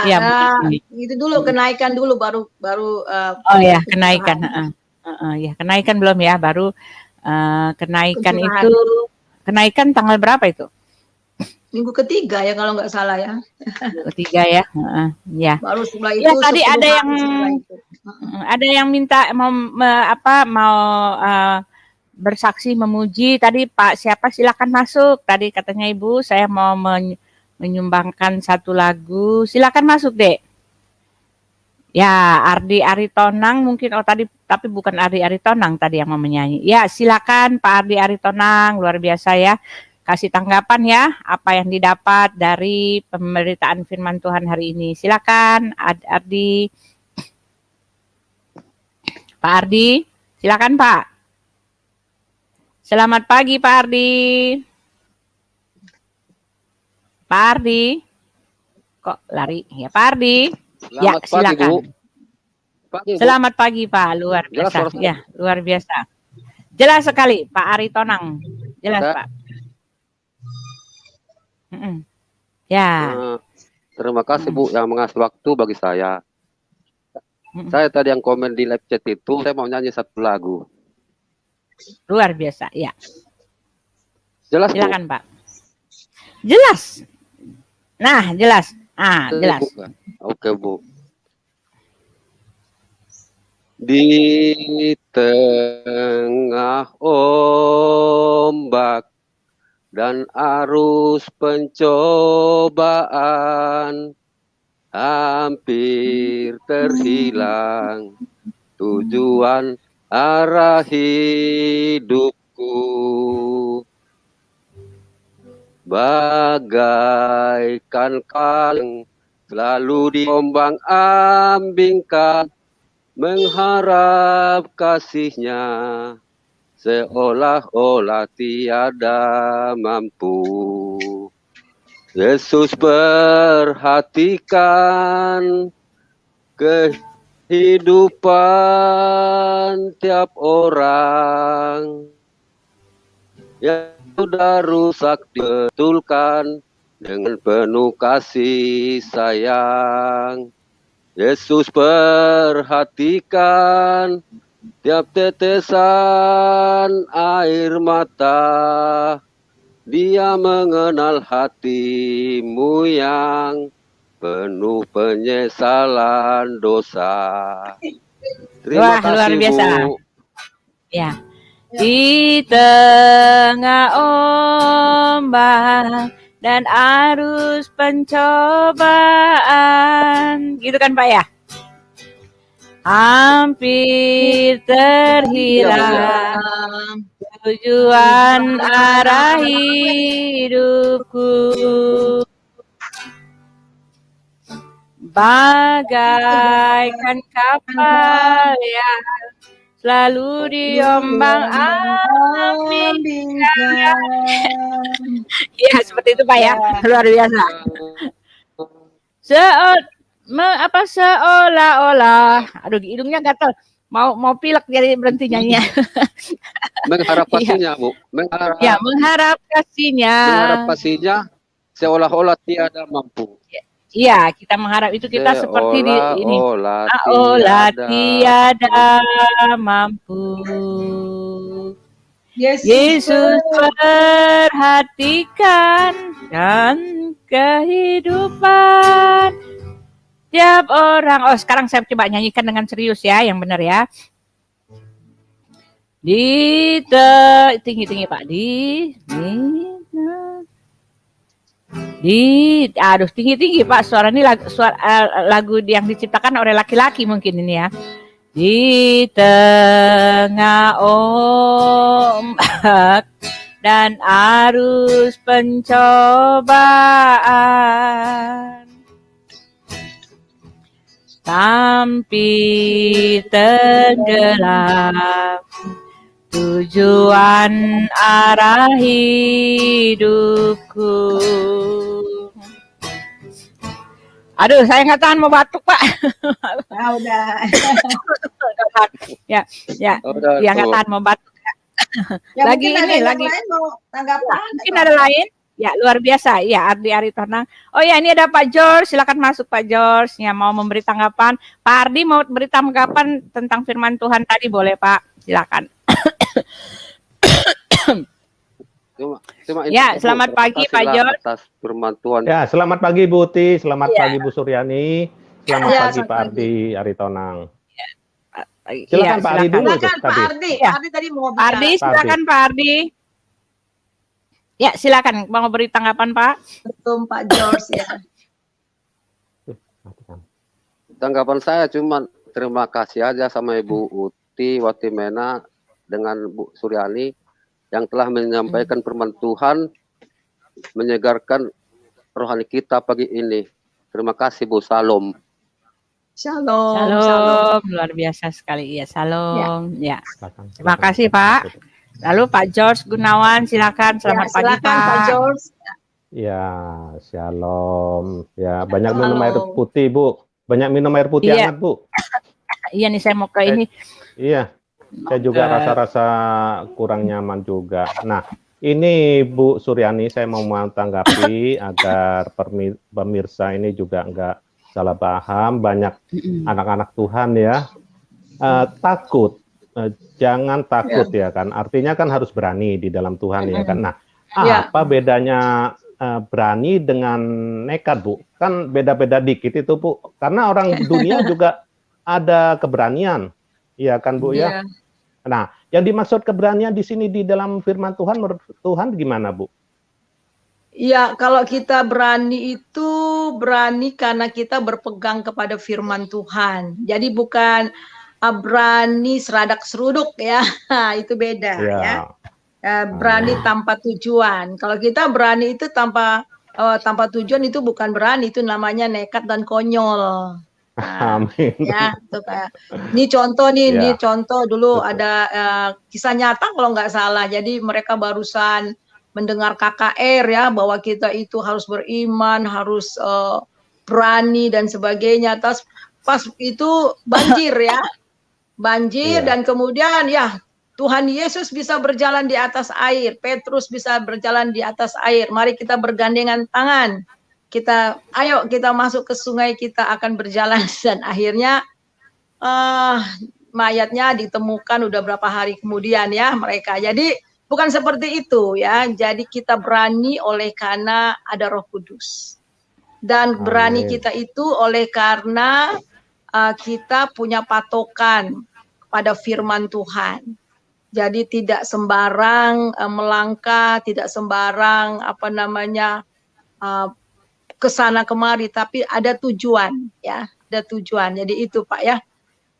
B: Ya,
A: bulan Mei.
B: itu dulu kenaikan dulu baru
A: oh ya, kenaikan. Ya, kenaikan belum ya, baru kenaikan
B: Pencurahan.
A: itu kenaikan tanggal berapa itu?
B: Minggu ketiga ya kalau nggak salah ya.
A: Minggu ketiga ya. Ya.
B: Baru setelah itu
A: Ya, tadi ada
B: hari
A: yang
B: setelah itu.
A: ada yang minta mau bersaksi memuji tadi Pak siapa, silakan masuk. Tadi katanya Ibu saya mau menyumbangkan satu lagu, silakan masuk Dek. Ya, Ardi Aritonang mungkin, oh tadi tapi bukan Ardi Aritonang tadi yang mau menyanyi. Ya, silakan Pak Ardi Aritonang, luar biasa ya. Kasih tanggapan ya apa yang didapat dari pemberitaan firman Tuhan hari ini. Silakan Ardi. Pak Ardi, silakan Pak. Selamat pagi Pak Ardi. Pak Ardi, kok lari? Ya Pak Ardi. Ya silakan.
C: Pagi,
A: selamat pagi Pak, luar biasa. Ya luar biasa. Jelas sekali Pak Aritonang. Jelas Pak. Ya.
C: Terima kasih Bu yang mengasih waktu bagi saya. Saya tadi yang komen di live chat itu, saya mau nyanyi satu lagu.
A: Luar biasa, ya.
C: Jelas
A: silakan
C: Bu?
A: Pak. Jelas. Nah, jelas. Jelas.
C: Oke Bu. Di tengah ombak dan arus pencobaan, hampir terhilang tujuan arah hidupku. Bagaikan kaleng selalu diombang-ambingkan, mengharap kasihnya seolah-olah tiada mampu. Yesus perhatikan kehidupan tiap orang yang sudah rusak, dibetulkan dengan penuh kasih sayang. Yesus perhatikan tiap tetesan air mata. Dia mengenal hatimu yang penuh penyesalan dosa.
A: Wah,
C: Terima kasih,
A: luar biasa.
C: Bu.
A: Ya. Di tengah ombak dan arus pencobaan, gitu kan Pak ya? Hampir terhilang tujuan arah hidupku, bagaikan kapal yang selalu diombang ambingkan. Ya, seperti itu Pak ya, luar biasa. Seolah-olah, aduh hidungnya gatal, mau pilek jadi berhenti nyanyi.
C: Mengharap kasihnya, Bu.
A: Ya, mengharap kasihnya.
C: Mengharap kasihnya seolah-olah tiada mampu.
A: Iya, kita mengharap itu kita seperti di ini.
C: Seolah
A: tiada mampu. Yesus perhatikan dan kehidupan tiap orang. Oh, sekarang saya coba nyanyikan dengan serius ya, yang benar ya. Tinggi-tinggi Pak. Aduh tinggi-tinggi Pak, suara ini lagu yang diciptakan oleh laki-laki mungkin ini ya. Di tengah ombak dan arus pencobaan, tampil tenggelam tujuan arah hidupku. Aduh, saya nggak tahan mau batuk Pak.
B: Nah, udah.
A: ya, nggak tahan mau batuk.
B: Ya,
A: lagi ini lagi.
B: Lain mau tanggapan?
A: Mungkin ada lain? Ya, luar biasa. Ya, Ardi Aritonang. Oh ya, ini ada Pak George. Silakan masuk Pak George. Ya, mau memberi tanggapan. Pak Ardi mau beri tanggapan tentang firman Tuhan tadi, boleh Pak? Silakan. Ya, selamat pagi Pak George.
C: Atas firman Tuhan.
D: Ya, selamat pagi Bu Uti, selamat pagi Bu Suryani, selamat pagi Pak Ardi Aritonang. Silakan Pak Ardi dulu.
B: Silakan Pak Ardi.
A: Ya.
B: Ardi tadi mau
A: Pak Ardi, silakan Pak Ardi. Ya, silakan mau beri tanggapan Pak.
B: Betul Pak George ya.
C: Tanggapan saya cuma terima kasih aja sama Ibu Uti Watimena dengan Bu Suryani yang telah menyampaikan firman Tuhan, menyegarkan rohani kita pagi ini. Terima kasih Bu. Salam.
A: Shalom. Luar biasa sekali. Ya, salam. Ya. Terima kasih Pak. Lalu Pak George Gunawan, silakan. Selamat pagi Pak
B: George.
D: Ya, shalom. Ya, banyak minum air putih Bu. Banyak minum air putih hangat Bu.
A: Iya nih, saya mau ke ini.
D: Iya. Saya juga rasa-rasa kurang nyaman juga. Nah, ini Bu Suryani, saya mau tanggapi agar pemirsa ini juga enggak salah paham. Banyak anak-anak Tuhan ya takut. Jangan takut ya kan. Artinya kan harus berani di dalam Tuhan ya kan. Nah, apa bedanya berani dengan nekat Bu? Kan beda-beda dikit itu Bu. Karena orang dunia juga ada keberanian. Iya kan Bu ya. Nah, yang dimaksud keberanian di sini di dalam firman Tuhan, menurut Tuhan gimana Bu?
B: Ya, kalau kita berani itu berani karena kita berpegang kepada firman Tuhan. Jadi bukan berani seradak seruduk ya, itu beda ya. Berani tanpa tujuan. Kalau kita berani itu tanpa tujuan itu bukan berani, itu namanya nekat dan konyol.
D: Amin.
B: Ya, ini contoh nih, ini contoh dulu ada kisah nyata kalau nggak salah. Jadi mereka barusan mendengar KKR ya, bahwa kita itu harus beriman, harus berani dan sebagainya. Terus pas itu banjir ya, dan kemudian ya Tuhan Yesus bisa berjalan di atas air, Petrus bisa berjalan di atas air. Mari kita bergandengan tangan. Ayo kita masuk ke sungai, kita akan berjalan, dan akhirnya mayatnya ditemukan udah berapa hari kemudian ya mereka. Jadi bukan seperti itu ya. Jadi kita berani oleh karena ada Roh Kudus. Dan berani
D: Amin.
B: kita itu oleh karena kita punya patokan pada firman Tuhan. Jadi tidak sembarang melangkah, tidak sembarang ke sana kemari, tapi ada tujuan, ya, ada tujuan. Jadi itu Pak ya.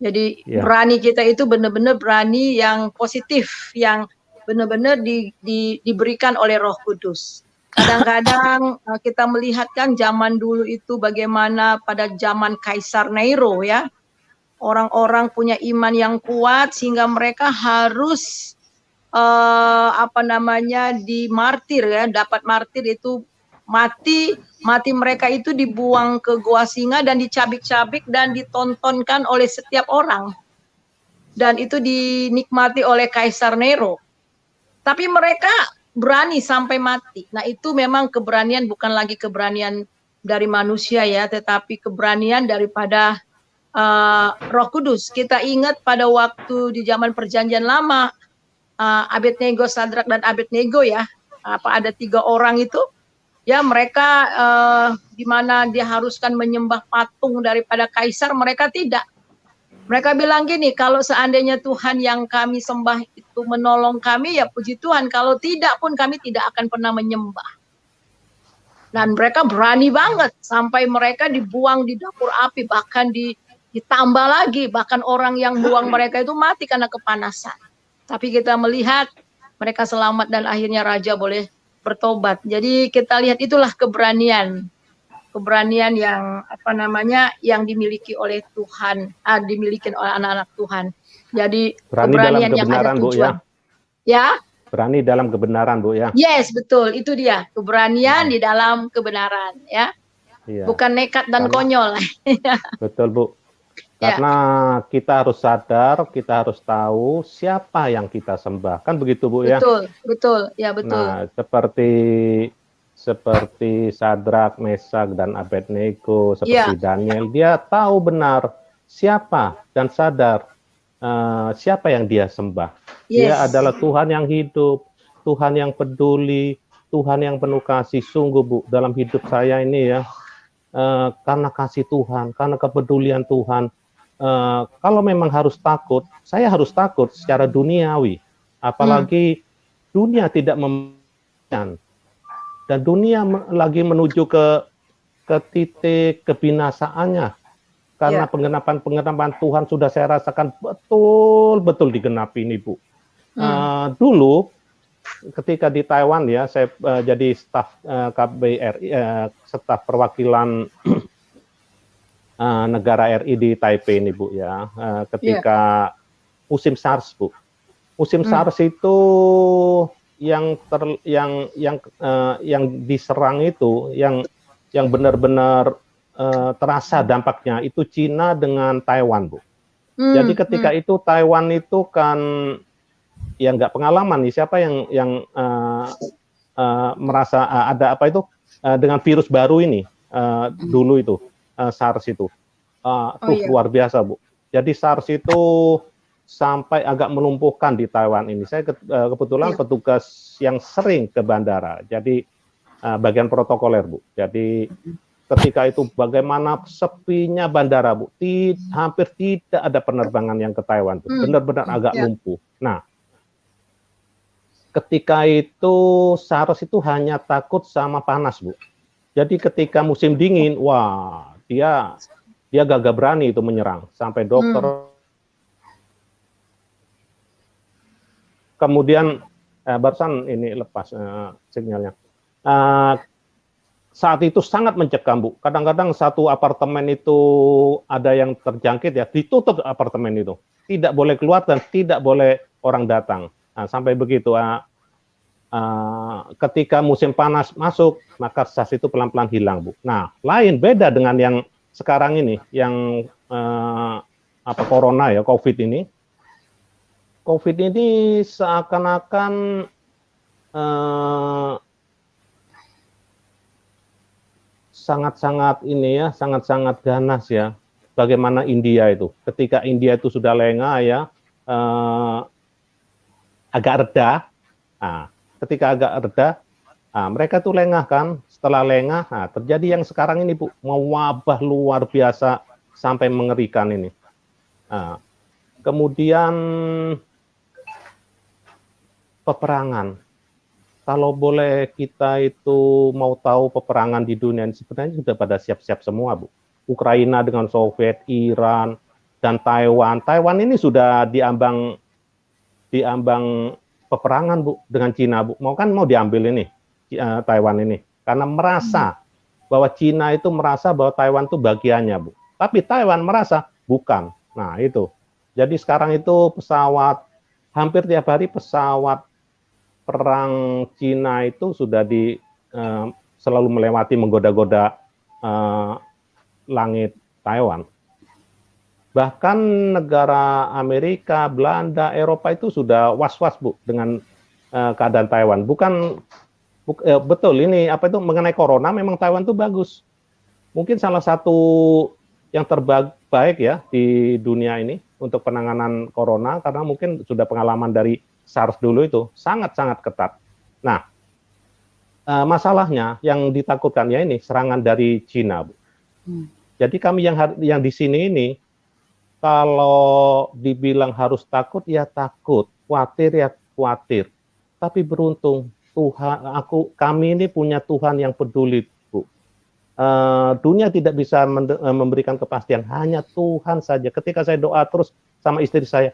B: Jadi
D: Ya.
B: berani kita itu benar-benar berani yang positif, yang benar-benar diberikan oleh Roh Kudus. Kadang-kadang kita melihat kan zaman dulu itu bagaimana pada zaman Kaisar Nero ya. Orang-orang punya iman yang kuat sehingga mereka harus dimartir ya, dapat martir itu mati mereka itu dibuang ke gua singa dan dicabik-cabik dan ditontonkan oleh setiap orang. Dan itu dinikmati oleh Kaisar Nero. Tapi mereka berani sampai mati. Nah, itu memang keberanian, bukan lagi keberanian dari manusia ya, tetapi keberanian daripada Roh Kudus. Kita ingat pada waktu di zaman Perjanjian Lama, Abednego, Sadrak dan Abednego ya, ada 3 orang itu, ya mereka di mana diharuskan menyembah patung daripada kaisar, mereka tidak. Mereka bilang gini, kalau seandainya Tuhan yang kami sembah itu menolong kami, ya puji Tuhan. Kalau tidak pun kami tidak akan pernah menyembah. Dan mereka berani banget, sampai mereka dibuang di dapur api, bahkan ditambah lagi, bahkan orang yang buang mereka itu mati karena kepanasan. Tapi kita melihat mereka selamat dan akhirnya raja boleh bertobat. Jadi kita lihat itulah keberanian yang yang dimiliki oleh Tuhan, dimiliki oleh anak-anak Tuhan. Jadi
D: Berani
B: keberanian
D: dalam
B: yang ada
D: kebenaran, Bu,
B: tujuan. Ya.
D: Berani dalam kebenaran, Bu ya.
B: Yes, betul, itu dia keberanian di dalam kebenaran, ya.
D: Iya.
B: Bukan nekat dan konyol.
D: Betul, Bu. Karena kita harus sadar, kita harus tahu siapa yang kita sembah. Kan begitu, Bu ya?
B: Betul, ya betul.
D: Nah, seperti Sadrak, Mesak, dan Abednego, seperti Daniel, dia tahu benar siapa dan sadar siapa yang dia sembah. Dia adalah Tuhan yang hidup, Tuhan yang peduli, Tuhan yang penuh kasih. Sungguh, Bu, dalam hidup saya ini ya, karena kasih Tuhan, karena kepedulian Tuhan, kalau memang harus takut, saya harus takut secara duniawi. Apalagi dunia tidak memungkinkan. Dan dunia lagi menuju ke titik kebinasaannya. Karena penggenapan Tuhan sudah saya rasakan betul-betul digenapi ini, Bu. Dulu ketika di Taiwan ya, saya jadi staf KBRI, staf perwakilan negara RI di Taipei ini, Bu ya. Ketika musim SARS, Bu. Musim SARS itu yang diserang itu, yang benar-benar terasa dampaknya itu Cina dengan Taiwan, Bu. Jadi ketika itu Taiwan itu kan ya nggak pengalaman nih, siapa yang merasa ada apa itu dengan virus baru ini dulu itu SARS itu luar biasa, Bu. Jadi SARS itu sampai agak melumpuhkan di Taiwan ini. Saya kebetulan petugas yang sering ke bandara, jadi bagian protokoler, Bu. Jadi ketika itu bagaimana sepinya bandara, Bu, hampir tidak ada penerbangan yang ke Taiwan, benar-benar agak lumpuh. Nah, ketika itu SARS itu hanya takut sama panas, Bu. Jadi ketika musim dingin, wah, dia gagah berani itu menyerang sampai dokter. Kemudian barusan ini lepas sinyalnya. Saat itu sangat mencekam, Bu. Kadang-kadang satu apartemen itu ada yang terjangkit ya, ditutup apartemen itu. Tidak boleh keluar dan tidak boleh orang datang. Nah, sampai begitu. Ketika musim panas masuk, maka SARS itu pelan-pelan hilang, Bu. Nah, beda dengan yang sekarang ini, yang corona ya, COVID ini. COVID ini seakan-akan sangat-sangat ini ya, sangat-sangat ganas ya. Bagaimana India itu? Ketika India itu sudah lengah ya, agak reda. Nah, ketika agak reda, Nah, mereka tuh lengah kan, setelah lengah, nah, terjadi yang sekarang ini Bu, mewabah luar biasa sampai mengerikan ini. Nah, kemudian peperangan. Kalau boleh kita itu mau tahu peperangan di dunia ini sebenarnya sudah pada siap-siap semua, Bu. Ukraina dengan Soviet, Iran, dan Taiwan. Taiwan ini sudah diambang peperangan, Bu, dengan Cina, Bu. Mau diambil ini Taiwan ini karena merasa bahwa Cina itu merasa bahwa Taiwan itu bagiannya, Bu. Tapi Taiwan merasa bukan. Nah, itu. Jadi sekarang itu pesawat hampir tiap hari pesawat perang Cina itu sudah selalu melewati menggoda-goda langit Taiwan. Bahkan negara Amerika, Belanda, Eropa itu sudah was-was, Bu, dengan keadaan Taiwan. Betul ini mengenai corona memang Taiwan itu bagus. Mungkin salah satu yang terbaik ya di dunia ini untuk penanganan corona karena mungkin sudah pengalaman dari SARS dulu itu sangat-sangat ketat. Nah, masalahnya yang ditakutkan ya ini serangan dari Cina, Bu. Jadi kami yang di sini ini kalau dibilang harus takut ya takut, khawatir ya khawatir. Tapi beruntung kami ini punya Tuhan yang peduli, Bu. Dunia tidak bisa memberikan kepastian, hanya Tuhan saja. Ketika saya doa terus sama istri saya,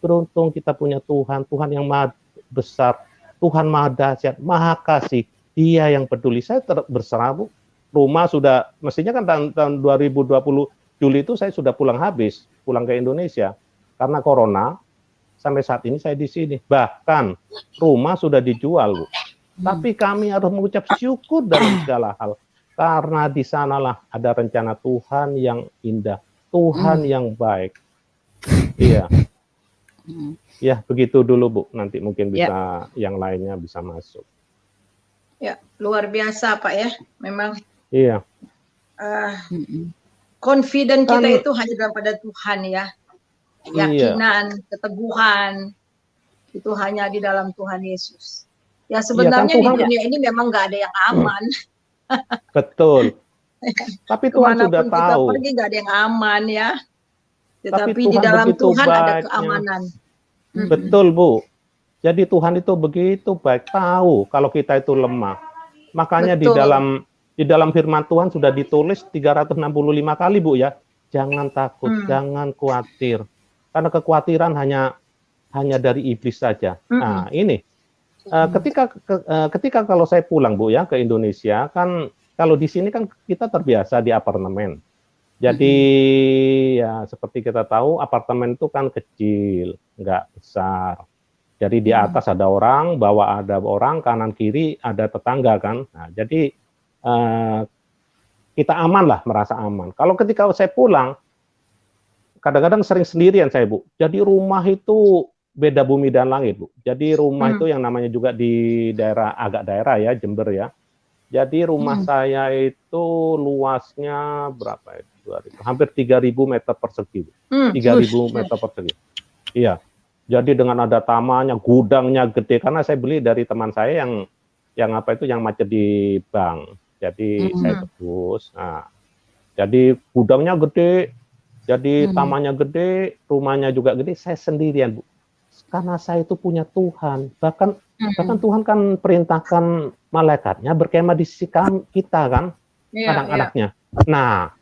D: beruntung kita punya Tuhan yang maha besar, Tuhan maha dahsyat, maha kasih, Dia yang peduli. Saya berserah, Bu. Rumah sudah, mestinya kan tahun 2020 Juli itu saya sudah pulang ke Indonesia. Karena corona, sampai saat ini saya di sini. Bahkan rumah sudah dijual, Bu. Tapi kami harus mengucap syukur dalam segala hal. Karena di sanalah ada rencana Tuhan yang indah, Tuhan yang baik. Iya. Ya, begitu dulu, Bu. Nanti mungkin bisa yang lainnya bisa masuk.
B: Ya, luar biasa, Pak ya. Memang.
D: Iya.
B: Confident kita itu hanya pada Tuhan ya. Keyakinan, keteguhan itu hanya di dalam Tuhan Yesus. Ya sebenarnya di dunia ini memang nggak ada yang aman.
D: Betul. Tapi Tuhan sudah tahu.
B: Kita pergi nggak ada yang aman ya. Tetapi di dalam Tuhan ada keamanan.
D: Betul, Bu. Jadi Tuhan itu begitu baik, tahu kalau kita itu lemah. Makanya di dalam firman Tuhan sudah ditulis 365 kali, Bu ya. Jangan takut, jangan khawatir. Karena kekhawatiran hanya dari iblis saja. Nah, ini ketika kalau saya pulang, Bu ya, ke Indonesia, kan kalau di sini kan kita terbiasa di apartemen. Jadi ya seperti kita tahu apartemen itu kan kecil, nggak besar. Jadi di atas ada orang, bawah ada orang, kanan kiri ada tetangga kan. Nah, jadi kita aman lah, merasa aman. Kalau ketika saya pulang, kadang-kadang sering sendirian saya, Bu. Jadi rumah itu beda bumi dan langit, Bu. Jadi rumah itu yang namanya juga di agak daerah ya, Jember ya. Jadi rumah saya itu luasnya berapa itu? Hampir 3.000 meter persegi, Bu. 3.000 meter persegi. Iya. Jadi dengan ada tamannya, gudangnya gede karena saya beli dari teman saya yang macet di bank. Jadi saya tebus. Nah, jadi gudangnya gede, jadi tamannya gede, rumahnya juga gede. Saya sendirian, Bu. Karena saya itu punya Tuhan. Bahkan Tuhan kan perintahkan malaikatnya berkemah di sisi kita kan, anak-anaknya. Nah,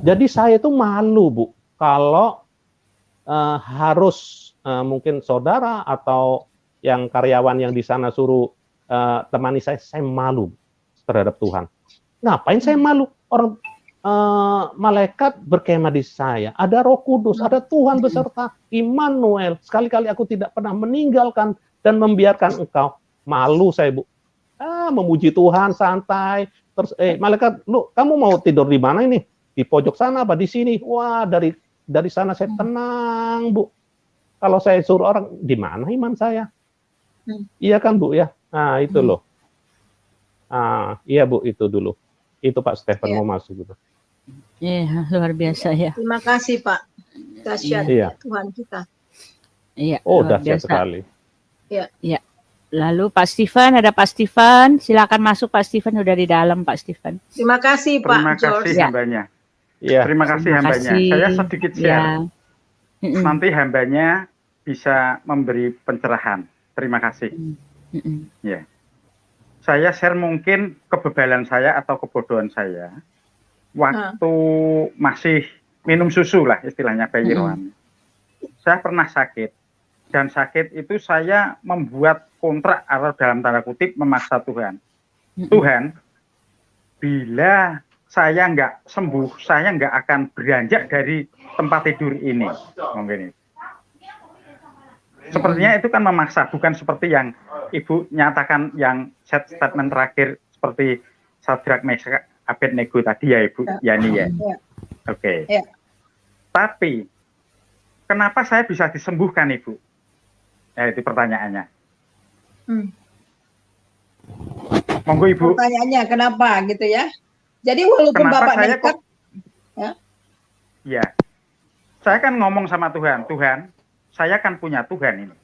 D: jadi saya itu malu, Bu, kalau harus mungkin saudara atau yang karyawan yang di sana suruh temani saya malu terhadap Tuhan. Ngapain saya malu? Orang malaikat berkemah di saya, ada Roh Kudus, ada Tuhan beserta, Immanuel. Sekali-kali aku tidak pernah meninggalkan dan membiarkan engkau. Malu saya, Bu. Memuji Tuhan santai. Terus malaikat, kamu mau tidur di mana ini? Di pojok sana apa di sini? Wah, dari sana saya tenang, Bu. Kalau saya suruh orang, di mana iman saya? Iya kan, Bu ya? Nah, itu loh. Iya, Bu, itu dulu. Itu Pak Stephen mau masuk gitu.
A: Iya, luar biasa ya.
B: Terima kasih, Pak. Dahsyat Tuhan kita.
A: Iya,
D: dahsyat sekali.
B: Iya.
A: Iya. Lalu Pak Steven, ada Pak Steven, silakan masuk Pak Steven, udah di dalam Pak Steven.
B: Terima kasih
E: Terima
B: Pak George.
E: kasih hambanya.
D: Iya.
E: Terima kasih
A: Terima
E: hambanya.
A: kasih.
E: Saya sedikit share.
A: Ya. Mm-mm.
E: Nanti hambanya bisa memberi pencerahan. Terima kasih.
A: Mm-mm.
E: Ya. Saya share mungkin kebebalan saya atau kebodohan saya waktu masih minum susu lah istilahnya bayi rohani. Saya pernah sakit, dan sakit itu saya membuat kontrak atau dalam tanda kutip memaksa Tuhan. Tuhan, bila saya nggak sembuh, saya nggak akan beranjak dari tempat tidur ini. Mungkin itu. Sepertinya itu kan memaksa, bukan seperti yang Ibu nyatakan yang statement terakhir seperti Sadrak Meshach Abednego tadi ya Ibu Yani ya. Oke.
B: Ya.
E: Tapi kenapa saya bisa disembuhkan Ibu? Ya itu pertanyaannya. Monggo Ibu.
B: Pertanyaannya kenapa gitu ya? Jadi walaupun
E: Kenapa
B: Bapak
E: saya
B: nekat,
E: kok? Ya. Saya kan ngomong sama Tuhan, Tuhan, saya kan punya Tuhan ini.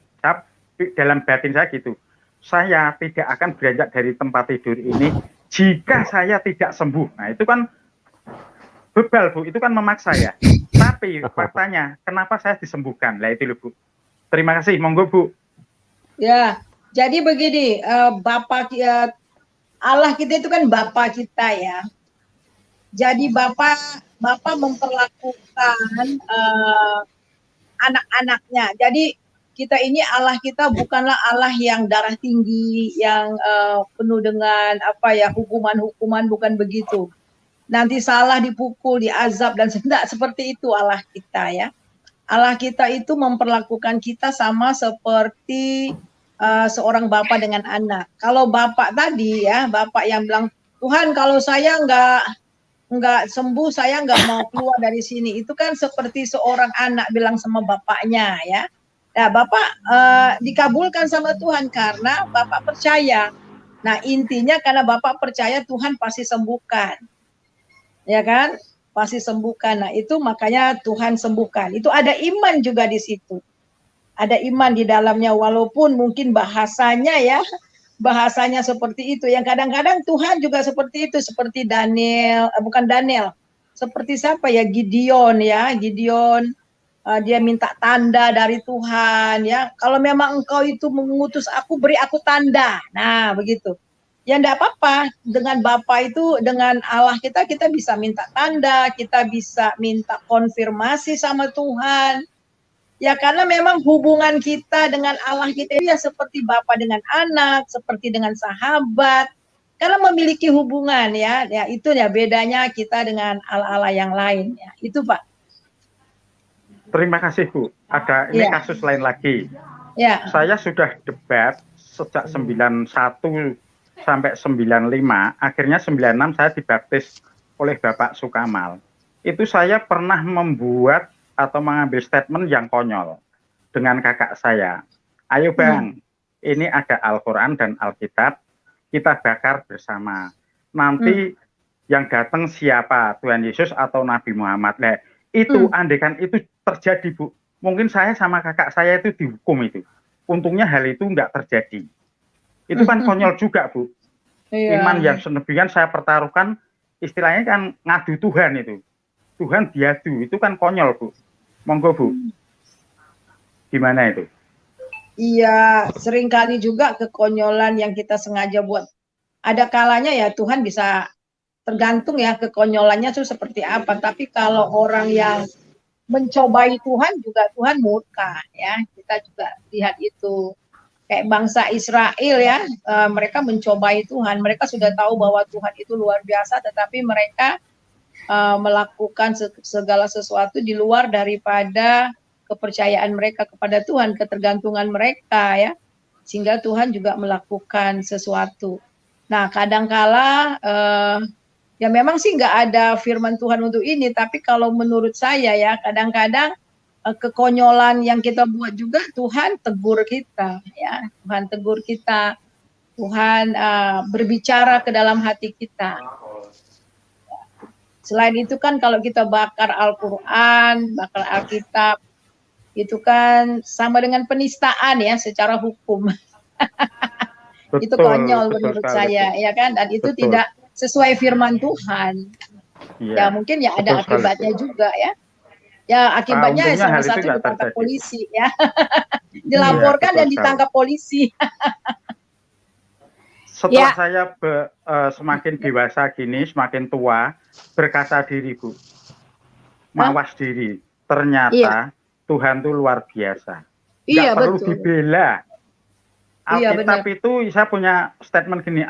E: Dalam batin saya gitu. Saya tidak akan beranjak dari tempat tidur ini jika saya tidak sembuh. Nah, itu kan bebal, Bu. Itu kan memaksa ya. Tapi faktanya, kenapa saya disembuhkan? Lah itu loh, Bu. Terima kasih. Monggo, Bu.
B: ya. Jadi begini, Allah kita itu kan Bapa kita ya. Jadi Bapak memperlakukan anak-anaknya. Jadi kita ini Allah kita bukanlah Allah yang darah tinggi, yang penuh dengan hukuman-hukuman, bukan begitu. Nanti salah dipukul, diazab dan tidak seperti itu Allah kita ya. Allah kita itu memperlakukan kita sama seperti seorang bapak dengan anak. Kalau bapak tadi ya, bapak yang bilang, Tuhan kalau saya nggak sembuh, saya nggak mau keluar dari sini. Itu kan seperti seorang anak bilang sama bapaknya ya. Nah, Bapak dikabulkan sama Tuhan karena Bapak percaya. Nah, intinya karena Bapak percaya Tuhan pasti sembuhkan. Ya kan? Pasti sembuhkan. Nah, itu makanya Tuhan sembuhkan. Itu ada iman juga di situ. Ada iman di dalamnya walaupun mungkin bahasanya seperti itu. Yang kadang-kadang Tuhan juga seperti itu, seperti seperti siapa ya? Gideon ya, dia minta tanda dari Tuhan ya. Kalau memang engkau itu mengutus aku, beri aku tanda. Nah, begitu. Ya enggak apa-apa, dengan Bapa itu, dengan Allah kita bisa minta tanda, kita bisa minta konfirmasi sama Tuhan. Ya karena memang hubungan kita dengan Allah kita ya seperti Bapa dengan anak, seperti dengan sahabat. Karena memiliki hubungan ya itu ya bedanya kita dengan Allah-Allah yang lain ya. Itu Pak.
E: Terima kasih Bu. Ada ini kasus lain lagi.
B: Ya.
E: Saya sudah debat sejak 91 sampai 95. Akhirnya 96 saya dibaptis oleh Bapak Sukamal. Itu saya pernah membuat atau mengambil statement yang konyol dengan kakak saya. Ayo Bang, ini ada Al-Quran dan Alkitab, kita bakar bersama. Nanti yang datang siapa? Tuhan Yesus atau Nabi Muhammad? Nah, itu andaikan itu terjadi Bu, mungkin saya sama kakak saya itu dihukum itu. Untungnya hal itu enggak terjadi. Itu kan konyol juga Bu. Iman yang senebian saya pertaruhkan, istilahnya kan ngadu Tuhan itu. Tuhan diadu, itu kan konyol Bu. Monggo Bu. Gimana itu?
B: Iya, seringkali juga kekonyolan yang kita sengaja buat. Ada kalanya ya Tuhan bisa, tergantung ya kekonyolannya itu seperti apa. Tapi kalau orang yang mencobai Tuhan juga Tuhan murka ya. Kita juga lihat itu. Kayak bangsa Israel ya, mereka mencobai Tuhan. Mereka sudah tahu bahwa Tuhan itu luar biasa, tetapi mereka melakukan segala sesuatu di luar daripada kepercayaan mereka kepada Tuhan, ketergantungan mereka ya, sehingga Tuhan juga melakukan sesuatu. Nah, kadangkala ya memang sih nggak ada firman Tuhan untuk ini, tapi kalau menurut saya ya kadang-kadang kekonyolan yang kita buat juga Tuhan tegur kita ya, Tuhan tegur kita, Tuhan berbicara ke dalam hati kita. Selain itu kan kalau kita bakar Al-Quran, bakar Alkitab, itu kan sama dengan penistaan ya secara hukum. Itu
E: Betul,
B: konyol
E: betul
B: menurut
E: sekali,
B: saya,
E: Bu.
B: ya kan? Dan itu
E: Betul.
B: tidak sesuai firman Tuhan.
E: Iya.
B: Ya mungkin ya ada
E: Betul sekali,
B: akibatnya
E: Bu.
B: juga ya. Ya akibatnya
E: Untungnya
B: salah
E: hal itu
B: satu
E: nggak
B: ditangkap
E: terjadi.
B: polisi ya.
E: Iya,
B: Dilaporkan
E: betul
B: dan
E: sekali.
B: ditangkap polisi.
E: Setelah
A: Ya.
E: saya semakin dewasa gini, semakin tua, berkata diri, Bu, mawas diri. Ternyata Tuhan itu luar biasa. Nggak
B: Iya
E: perlu
B: betul.
E: dibela.
B: Iya,
E: Alkitab
B: benar.
E: itu, saya punya statement gini,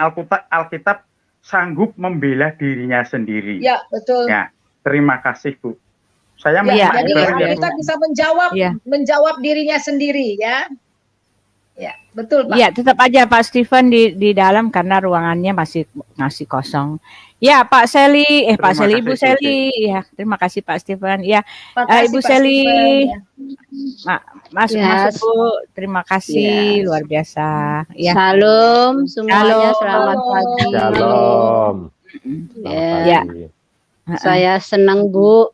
E: Alkitab sanggup membela dirinya sendiri.
B: Ya betul.
E: Ya, terima kasih, Bu. Saya
B: Ya,
E: menyimak
B: jadi
E: bareng ya, Bu.
B: Alkitab bisa menjawab dirinya sendiri ya. Ya, betul Pak.
A: Iya, tetap aja Pak Steven di dalam karena ruangannya masih kosong. Ya, Pak Seli, Pak
E: Terima
A: Seli,
E: kasih,
A: Ibu
E: Bu,
A: Seli. Ya, terima kasih Pak Steven. Ya,
B: Makasih
A: Ibu
B: Pak
A: Seli,
B: Steven, ya.
A: masuk
F: Yes.
A: Bu. Terima kasih,
F: Yes.
A: luar biasa. Ya,
F: Shalom semuanya,
A: Shalom.
F: selamat pagi.
D: Shalom.
F: Ya,
A: Ya.
D: Pagi.
F: saya senang Bu,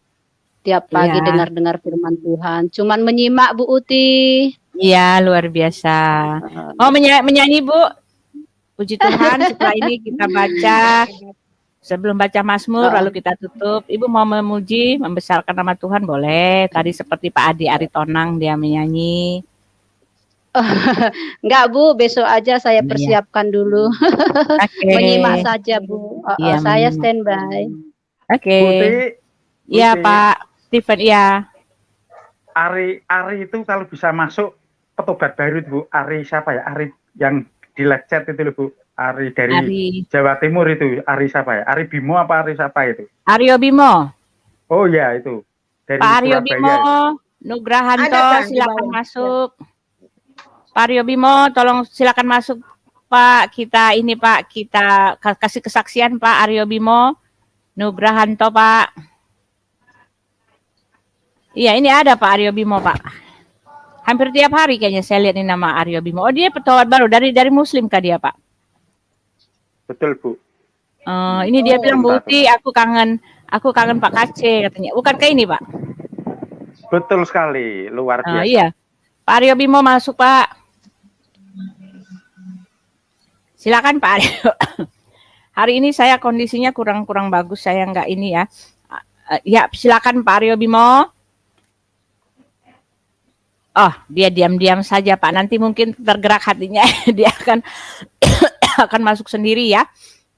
F: tiap pagi
A: Ya.
F: dengar-dengar firman Tuhan. Cuman menyimak Bu Uti.
A: Iya, luar biasa. Oh, menyanyi Bu. Puji Tuhan, setelah ini kita baca. Sebelum baca Mazmur, lalu kita tutup. Ibu mau memuji, membesarkan nama Tuhan, boleh. Tadi seperti Pak Adi Aritonang, dia menyanyi.
F: Enggak Bu, besok aja saya
A: Iya.
F: persiapkan dulu.
A: Oke.
F: Menyimak saja Bu.
A: Iya,
F: Saya
A: menyimak.
F: standby.
A: Oke.
E: Putih,
A: Iya,
E: Putih.
A: Pak Steven, iya.
E: Ari itu kalau bisa masuk petobat baru itu, Bu. Ari siapa ya? Ari yang di lecet itu loh, Bu. Ari dari
A: Ari.
E: Jawa Timur itu. Ari siapa ya? Ari Bimo apa Ari siapa itu?
A: Aryo Bimo.
E: Oh ya itu. Dari
A: Pak Aryo
E: Surabaya
A: Bimo,
E: itu.
B: Ada,
A: Nugrahanto,
B: Kak, di
A: silakan
B: bawah.
A: masuk. Pak Aryo Bimo, tolong silakan masuk, Pak. Kita ini, Pak, kita kasih kesaksian, Pak Aryo Bimo, Nugrahanto, Pak. Iya, ini ada Pak Aryo Bimo, Pak. Hampir tiap hari kayaknya saya lihat ini nama Aryo Bimo. Oh, dia petawan baru dari Muslim kah dia, Pak?
E: Betul, Bu.
A: Ini dia bilang, Bu
E: bentar.
A: Uti, aku kangen Pak Kace katanya. Bukankah ini, Pak?
E: Betul sekali, luar biasa.
A: Iya. Pak Aryo Bimo masuk, Pak. Silakan Pak Aryo. Hari ini saya kondisinya kurang bagus, saya nggak ini ya. Ya, silakan Pak Aryo Bimo. Oh, dia diam-diam saja, Pak. Nanti mungkin tergerak hatinya, dia akan masuk sendiri ya.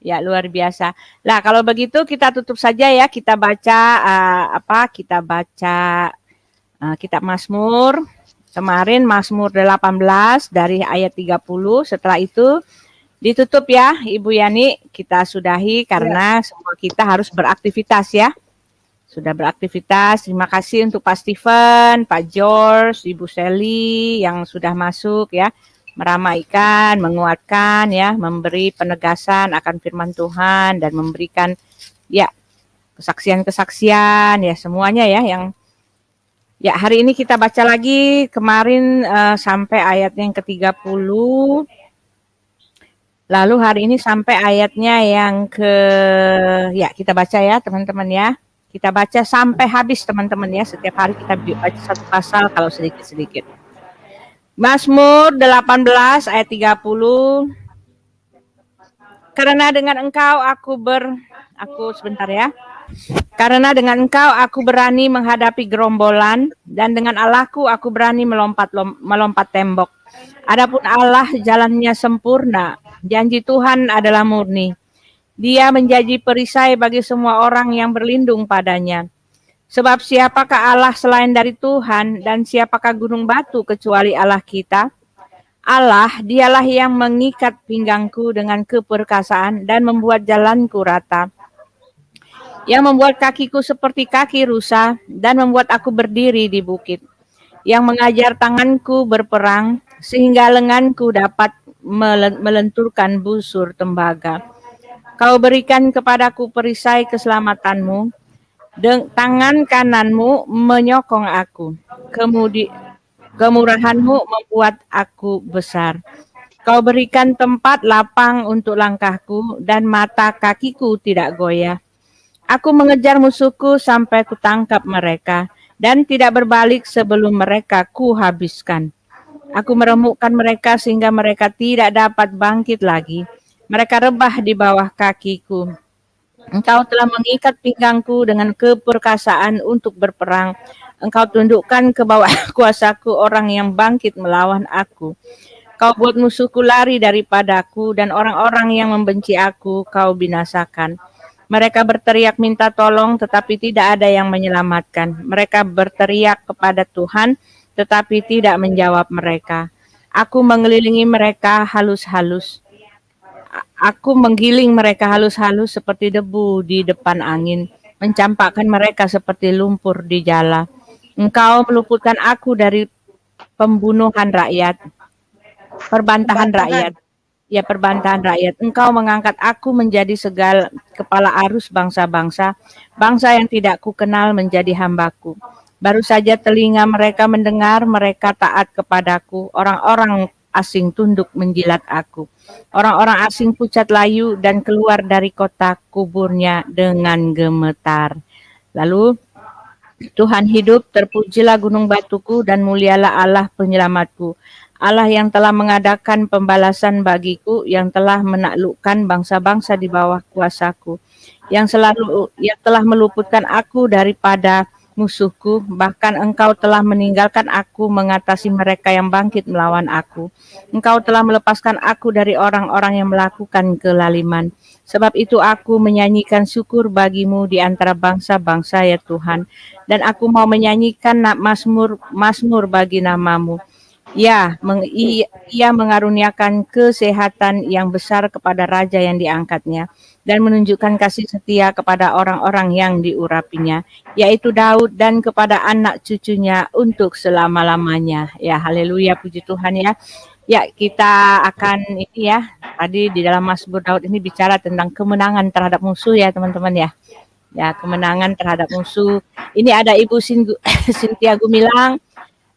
A: Ya, luar biasa. Nah, kalau begitu kita tutup saja ya. Kita baca Kita baca kitab Mazmur. Kemarin Mazmur 18 dari ayat 30. Setelah itu ditutup ya, Ibu Yani. Kita sudahi karena semua kita harus beraktivitas ya. Sudah beraktivitas. Terima kasih untuk Pak Steven, Pak George, Ibu Sally yang sudah masuk ya, meramaikan, menguatkan ya, memberi penegasan akan firman Tuhan dan memberikan ya kesaksian-kesaksian ya semuanya ya yang ya hari ini kita baca lagi kemarin sampai ayat yang ke-30. Lalu hari ini sampai ayatnya yang kita baca ya teman-teman ya. Kita baca sampai habis teman-teman ya. Setiap hari kita baca satu pasal kalau sedikit-sedikit. Mazmur 18 ayat 30. Karena dengan engkau Karena dengan engkau aku berani menghadapi gerombolan dan dengan Allahku aku berani melompat tembok. Adapun Allah jalannya sempurna, janji Tuhan adalah murni. Dia menjadi perisai bagi semua orang yang berlindung padanya. Sebab siapakah Allah selain dari Tuhan dan siapakah gunung batu kecuali Allah kita? Allah, dialah yang mengikat pinggangku dengan keperkasaan dan membuat jalanku rata. Yang membuat kakiku seperti kaki rusa dan membuat aku berdiri di bukit. Yang mengajar tanganku berperang sehingga lenganku dapat melenturkan busur tembaga. Kau berikan kepadaku perisai keselamatanmu, tangan kananmu menyokong aku, kemurahanmu membuat aku besar. Kau berikan tempat lapang untuk langkahku dan mata kakiku tidak goyah. Aku mengejar musuhku sampai kutangkap mereka dan tidak berbalik sebelum mereka kuhabiskan. Aku meremukkan mereka sehingga mereka tidak dapat bangkit lagi. Mereka rebah di bawah kakiku. Engkau telah mengikat pinggangku dengan keperkasaan untuk berperang. Engkau tundukkan ke bawah kuasaku orang yang bangkit melawan aku. Kau buat musuhku lari daripadaku dan orang-orang yang membenci aku kau binasakan. Mereka berteriak minta tolong tetapi tidak ada yang menyelamatkan. Mereka berteriak kepada Tuhan tetapi tidak menjawab mereka. Aku mengelilingi mereka halus-halus. Aku menggiling mereka halus-halus seperti debu di depan angin, mencampakkan mereka seperti lumpur di jala. Engkau meluputkan aku dari pembunuhan rakyat, perbantahan rakyat. Ya, perbantahan rakyat. Engkau mengangkat aku menjadi segala kepala arus bangsa-bangsa, bangsa yang tidak kukenal menjadi hambaku. Baru saja telinga mereka mendengar, mereka taat kepadaku. Orang-orang asing tunduk menjilat aku. Orang-orang asing pucat layu dan keluar dari kota kuburnya dengan gemetar. Lalu Tuhan hidup, terpujilah gunung batuku dan mulialah Allah penyelamatku. Allah yang telah mengadakan pembalasan bagiku, yang telah menaklukkan bangsa-bangsa di bawah kuasaku, yang telah meluputkan aku daripada musuhku, bahkan engkau telah meninggalkan aku mengatasi mereka yang bangkit melawan aku. Engkau telah melepaskan aku dari orang-orang yang melakukan kelaliman. Sebab itu aku menyanyikan syukur bagimu di antara bangsa-bangsa ya Tuhan, dan aku mau menyanyikan mazmur bagi namamu. Ya, ia mengaruniakan kesehatan yang besar kepada raja yang diangkatnya dan menunjukkan kasih setia kepada orang-orang yang diurapinya, yaitu Daud dan kepada anak cucunya untuk selama-lamanya. Ya, haleluya, puji Tuhan ya. Ya, kita akan ini ya, tadi di dalam Mazmur Daud ini bicara tentang kemenangan terhadap musuh ya teman-teman ya. Ya, kemenangan terhadap musuh. Ini ada Ibu Cynthia Gumilang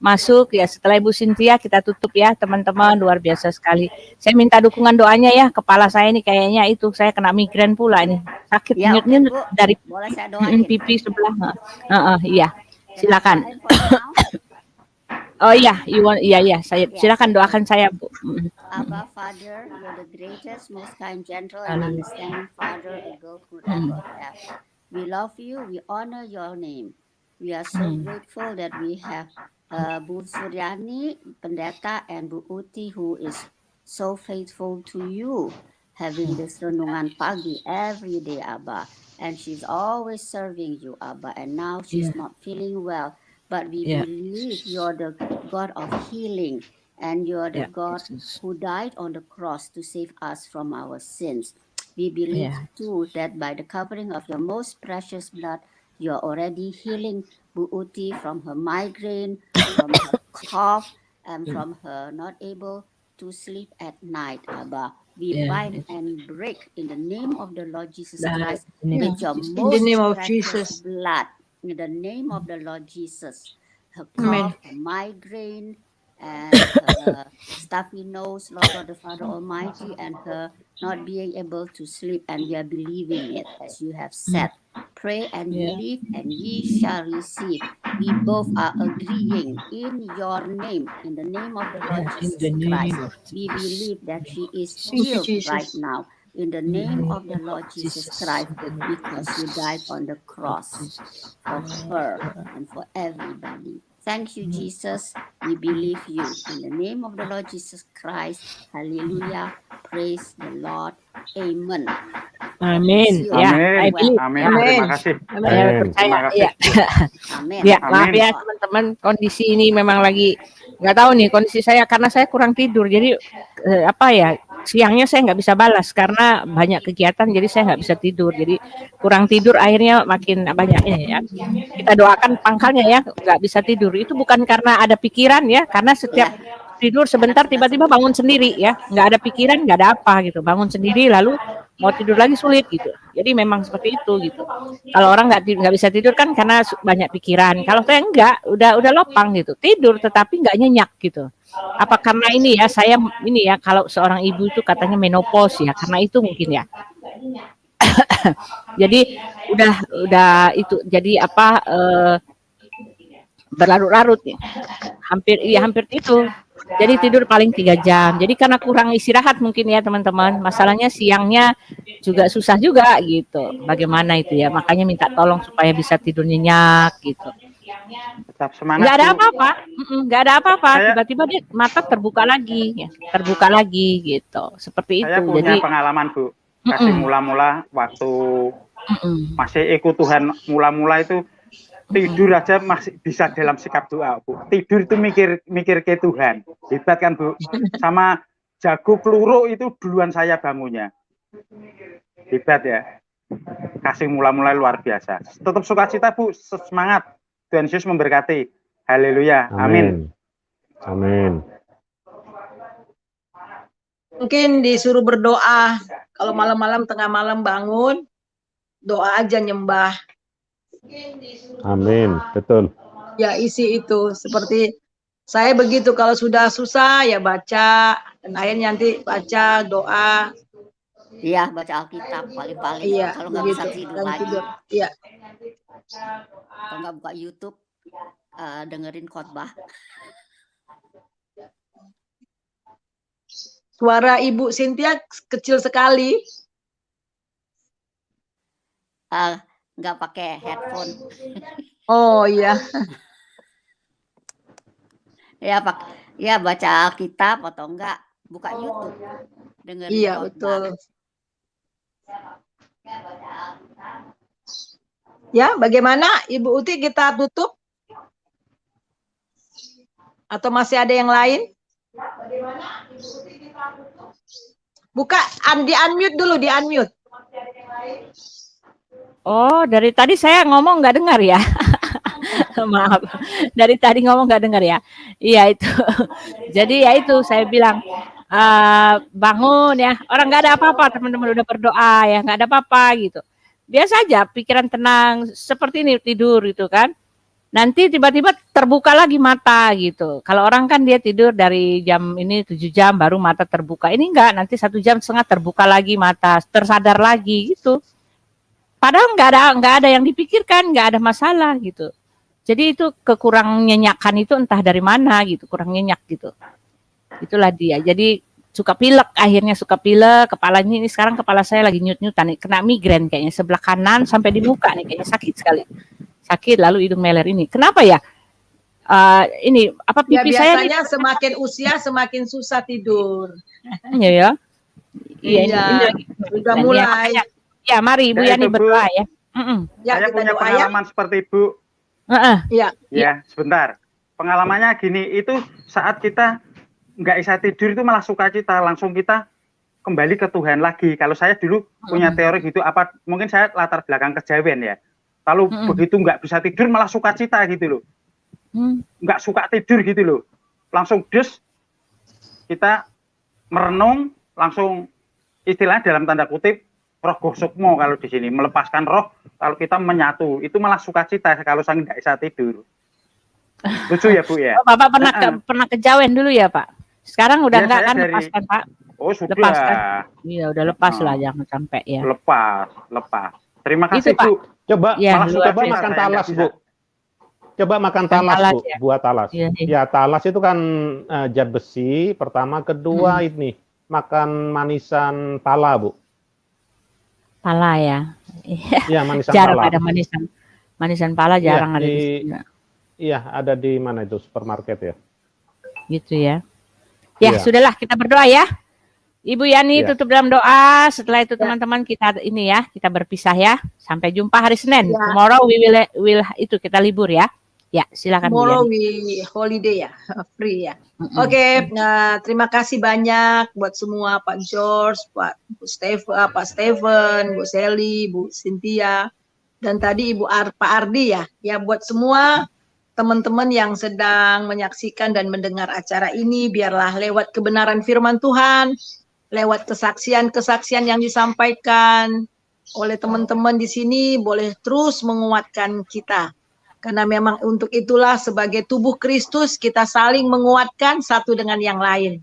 A: masuk ya. Setelah Ibu Cynthia kita tutup ya teman-teman, luar biasa sekali. Saya minta dukungan doanya ya, kepala saya ini kayaknya itu saya kena migrain pula ini, sakit
G: Ya,
A: nyut-nyut
G: Bu.
A: dari
G: Boleh saya doain?
A: pipi sebelah. Iya, silakan.
G: Can I pray for now?
A: Oh iya, iya saya silakan doakan saya Bu.
G: Abba, Father, you're the greatest, most kind, gentle, and
A: Hallelujah.
G: understanding Father a girl could ever have. We love you. We honor your name. We are so grateful that we have Bu Suryani, Pendeta, and Bu Uti, who is so faithful to you, having this renungan pagi every day, Abba. And she's always serving you, Abba. And now she's not feeling well. But we believe you're the God of healing. And you're the God who died on the cross to save us from our sins. We believe too that by the covering of your most precious blood, you're already healing Bu Uti from her migraine, from her cough, and from her not able to sleep at night, Abba. We bind and break in the name of the Lord Jesus Christ with your most
B: name of
G: precious
B: Jesus.
G: blood. In the name of the Lord Jesus, her cough, her migraine, and her stuffy nose, Lord God the Father Almighty, and her not being able to sleep, and we are believing it as you have said. Pray and believe, and ye shall receive. We both are agreeing in your name, in the name of the Lord Jesus Christ. We believe that she is
B: Thank you,
G: healed
B: Jesus.
G: right now, in the name of the Lord Jesus Christ, because you died on the cross for her and for everybody. Thank you, Jesus. We believe you. In the name of the Lord Jesus Christ. Hallelujah. Praise the Lord. Amen.
A: Amin. Ya, I
E: Amin.
A: believe.
E: Amin.
B: Amin.
E: Terima kasih.
A: Saya
D: Amin.
A: percaya.
E: Terima kasih.
A: Ya.
G: Amin.
A: Ya, maaf
E: Amin.
A: ya teman-teman, kondisi ini memang lagi nggak tahu nih kondisi saya karena saya kurang tidur. Jadi siangnya saya nggak bisa balas karena banyak kegiatan, jadi saya nggak bisa tidur. Jadi kurang tidur akhirnya makin banyak ya. Kita doakan pangkalnya ya, nggak bisa tidur. Itu bukan karena ada pikiran ya, karena setiap tidur sebentar tiba-tiba bangun sendiri ya, nggak ada pikiran, nggak ada apa gitu, bangun sendiri lalu mau tidur lagi sulit gitu. Jadi memang seperti itu gitu. Kalau orang nggak bisa tidur kan karena banyak pikiran. Kalau saya enggak, udah lopang gitu, tidur tetapi nggak nyenyak gitu. Apa karena ini ya, saya ini ya, kalau seorang ibu itu katanya menopause ya, karena itu mungkin ya. Jadi udah itu, jadi berlarut-larut nih. Hampir itu Jadi tidur paling 3 jam. Jadi karena kurang istirahat mungkin ya teman-teman. Masalahnya siangnya juga susah juga gitu. Bagaimana itu ya? Makanya minta tolong supaya bisa tidur nyenyak gitu.
E: Tetap semangat,
A: Nggak ada
E: Bu.
A: apa-apa, nggak ada apa-apa.
E: Saya-
A: Tiba-tiba dia mata terbuka lagi, ya. Terbuka lagi gitu. Seperti
E: Saya
A: itu.
E: punya
A: Jadi,
E: pengalaman, Bu. Kasih mula-mula waktu masih ikut Tuhan, mula-mula itu tidur aja masih bisa dalam sikap doa, Bu. Tidur itu mikir ke Tuhan. Hebat kan, Bu? Sama jago peluru itu duluan saya bangunnya. Hebat ya. Kasih mula-mula luar biasa. Tetap sukacita, Bu. Semangat. Tuhan Yesus memberkati. Haleluya. Amin.
D: Amin.
B: Mungkin disuruh berdoa. Kalau malam-malam tengah malam bangun, doa aja nyembah.
D: Amin. Betul.
B: Ya isi itu. Seperti saya begitu, kalau sudah susah ya baca. Dan akhirnya nanti baca, doa.
G: Iya, baca Alkitab paling-paling.
B: Iya,
G: Kalau nggak bisa
B: begitu.
G: tidur
B: Dan
G: lagi.
B: tidur. Iya.
G: Kalau nggak buka YouTube, dengerin khotbah.
B: Suara Ibu Cynthia kecil sekali.
G: Nggak pakai headphone.
B: Oh iya.
G: Ya baca Alkitab atau enggak buka YouTube, dengerin
B: Iya,
G: khotbah.
B: betul. Ya, bagaimana Ibu Uti, kita tutup? Atau masih ada yang lain? Buka, di-unmute dulu, di-unmute.
A: oh dari tadi saya ngomong nggak dengar ya. Maaf, dari tadi ngomong nggak dengar ya. Iya itu. Jadi ya itu saya bilang bangun ya. Orang nggak ada apa-apa, teman-teman udah berdoa ya, nggak ada apa-apa gitu. Biasa aja, pikiran tenang seperti ini tidur gitu kan. Nanti tiba-tiba terbuka lagi mata gitu. Kalau orang kan dia tidur dari jam ini 7 jam baru mata terbuka. Ini enggak, nanti 1 jam setengah terbuka lagi mata, tersadar lagi gitu. Padahal nggak ada yang dipikirkan, nggak ada masalah gitu. Jadi itu kekurang nyenyakan itu entah dari mana gitu, kurang nyenyak gitu. Itulah dia. Jadi suka pilek, akhirnya suka pilek, kepalanya ini sekarang kepala saya lagi nyut-nyutan nih, kena migrain kayaknya sebelah kanan sampai di muka nih, kayaknya sakit sekali. Sakit lalu hidung meler ini. Kenapa ya? Ini apa
B: Ya
A: pipi saya nih?
B: biasanya semakin usia semakin susah tidur.
A: Iya ya. Iya,
B: Iya,
A: ini lagi.
B: udah
A: Dan
B: mulai.
A: Ya, mari Ibu
E: Ya,
A: Yani
E: itu, Bu.
A: berdoa ya.
B: Ya,
E: Saya
B: kita
E: punya
B: doa ya.
E: pengalaman seperti Ibu.
B: Iya.
E: Ya, sebentar. Pengalamannya gini, itu saat kita nggak bisa tidur itu malah sukacita, langsung kita kembali ke Tuhan lagi. Kalau saya dulu punya teori gitu, apa mungkin saya latar belakang kejawen ya. Kalau begitu nggak bisa tidur malah sukacita gitu loh. Nggak suka tidur gitu loh. Langsung des, kita merenung, langsung istilahnya dalam tanda kutip roh gosokmo kalau di sini, melepaskan roh, kalau kita menyatu, itu malah sukacita kalau saya nggak bisa tidur. Lucu ya Bu ya?
A: Oh, Bapak pernah kejawen dulu ya Pak? Sekarang udah
E: Ya,
A: enggak
E: saya
A: kan,
E: dari-
A: lepaskan Pak?
E: Oh sudah.
A: Lepaskan. Iya udah lepas lah, jangan sampai ya.
E: Lepas. Terima
A: Itu,
E: kasih
A: Pak.
E: Bu.
D: Coba
A: Ya,
E: Malah
A: luar
D: coba
A: biasa.
D: makan
E: Saya
D: talas,
E: nggak
D: Bu. Coba makan talas,
A: talas,
D: Bu.
A: ya.
D: Buah talas.
A: Iya, iya.
D: Ya, talas itu kan zat besi. Pertama, kedua ini makan manisan pala, Bu.
A: Pala ya. Iya.
D: Iya, manisan
A: Jarang
D: pala.
A: ada manisan pala, jarang
D: Iya,
A: ada di
D: di-
A: sini.
D: Iya, ada di mana itu supermarket ya.
A: Gitu ya. Ya,
D: Iya.
A: sudahlah kita berdoa ya. Ibu Yani
D: Iya.
A: tutup dalam doa. Setelah itu teman-teman kita ini ya, kita berpisah ya. Sampai jumpa hari Senin.
B: Ya.
A: Tomorrow we will itu kita libur ya. Ya, silakan Bu
B: Tomorrow
A: Yani.
B: we holiday ya, free ya. Oke, nah, terima kasih banyak buat semua Pak George, Pak Steven, Bu Sally, Bu Cynthia, dan tadi Pak Ardi ya. Ya buat semua teman-teman yang sedang menyaksikan dan mendengar acara ini, biarlah lewat kebenaran firman Tuhan, lewat kesaksian-kesaksian yang disampaikan oleh teman-teman di sini boleh terus menguatkan kita. Karena memang untuk itulah sebagai tubuh Kristus kita saling menguatkan satu dengan yang lain.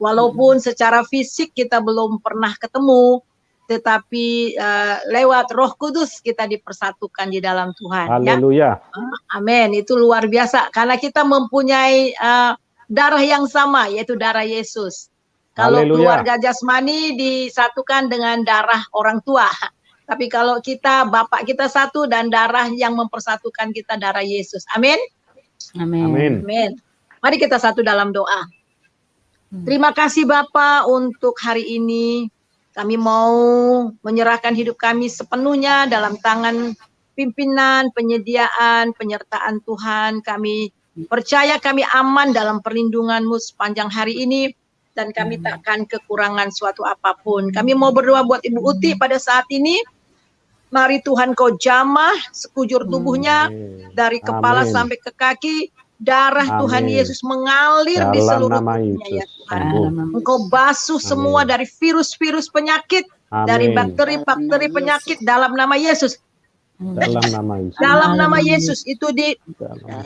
B: Walaupun secara fisik kita belum pernah ketemu, tetapi lewat Roh Kudus kita dipersatukan di dalam Tuhan. Ya?
D: Haleluya.
B: Amin. Itu luar biasa karena kita mempunyai darah yang sama, yaitu darah Yesus. Kalau
D: Haleluya.
B: keluarga jasmani disatukan dengan darah orang tua. Tapi kalau kita, Bapak kita satu dan darah yang mempersatukan kita darah Yesus. Amin.
A: Amin.
D: Amin.
B: Amin. Mari kita satu dalam doa. Terima kasih Bapak untuk hari ini. Kami mau menyerahkan hidup kami sepenuhnya dalam tangan pimpinan, penyediaan, penyertaan Tuhan. Kami percaya kami aman dalam perlindungan-Mu sepanjang hari ini. Dan kami takkan kekurangan suatu apapun. Kami mau berdoa buat Ibu Uti pada saat ini. Mari Tuhan Kau jamah sekujur tubuhnya dari kepala
D: Amin.
B: sampai ke kaki. Darah
D: Amin.
B: Tuhan Yesus mengalir di
D: Dalam
B: seluruh
D: nama
B: tubuhnya ya
D: Yesus.
B: Tuhan.
D: Sembuh.
B: Engkau basuh semua dari virus-virus penyakit, dari
D: Amin.
B: bakteri-bakteri penyakit dalam nama Yesus.
D: Dalam nama Yesus.
B: Dalam nama Yesus itu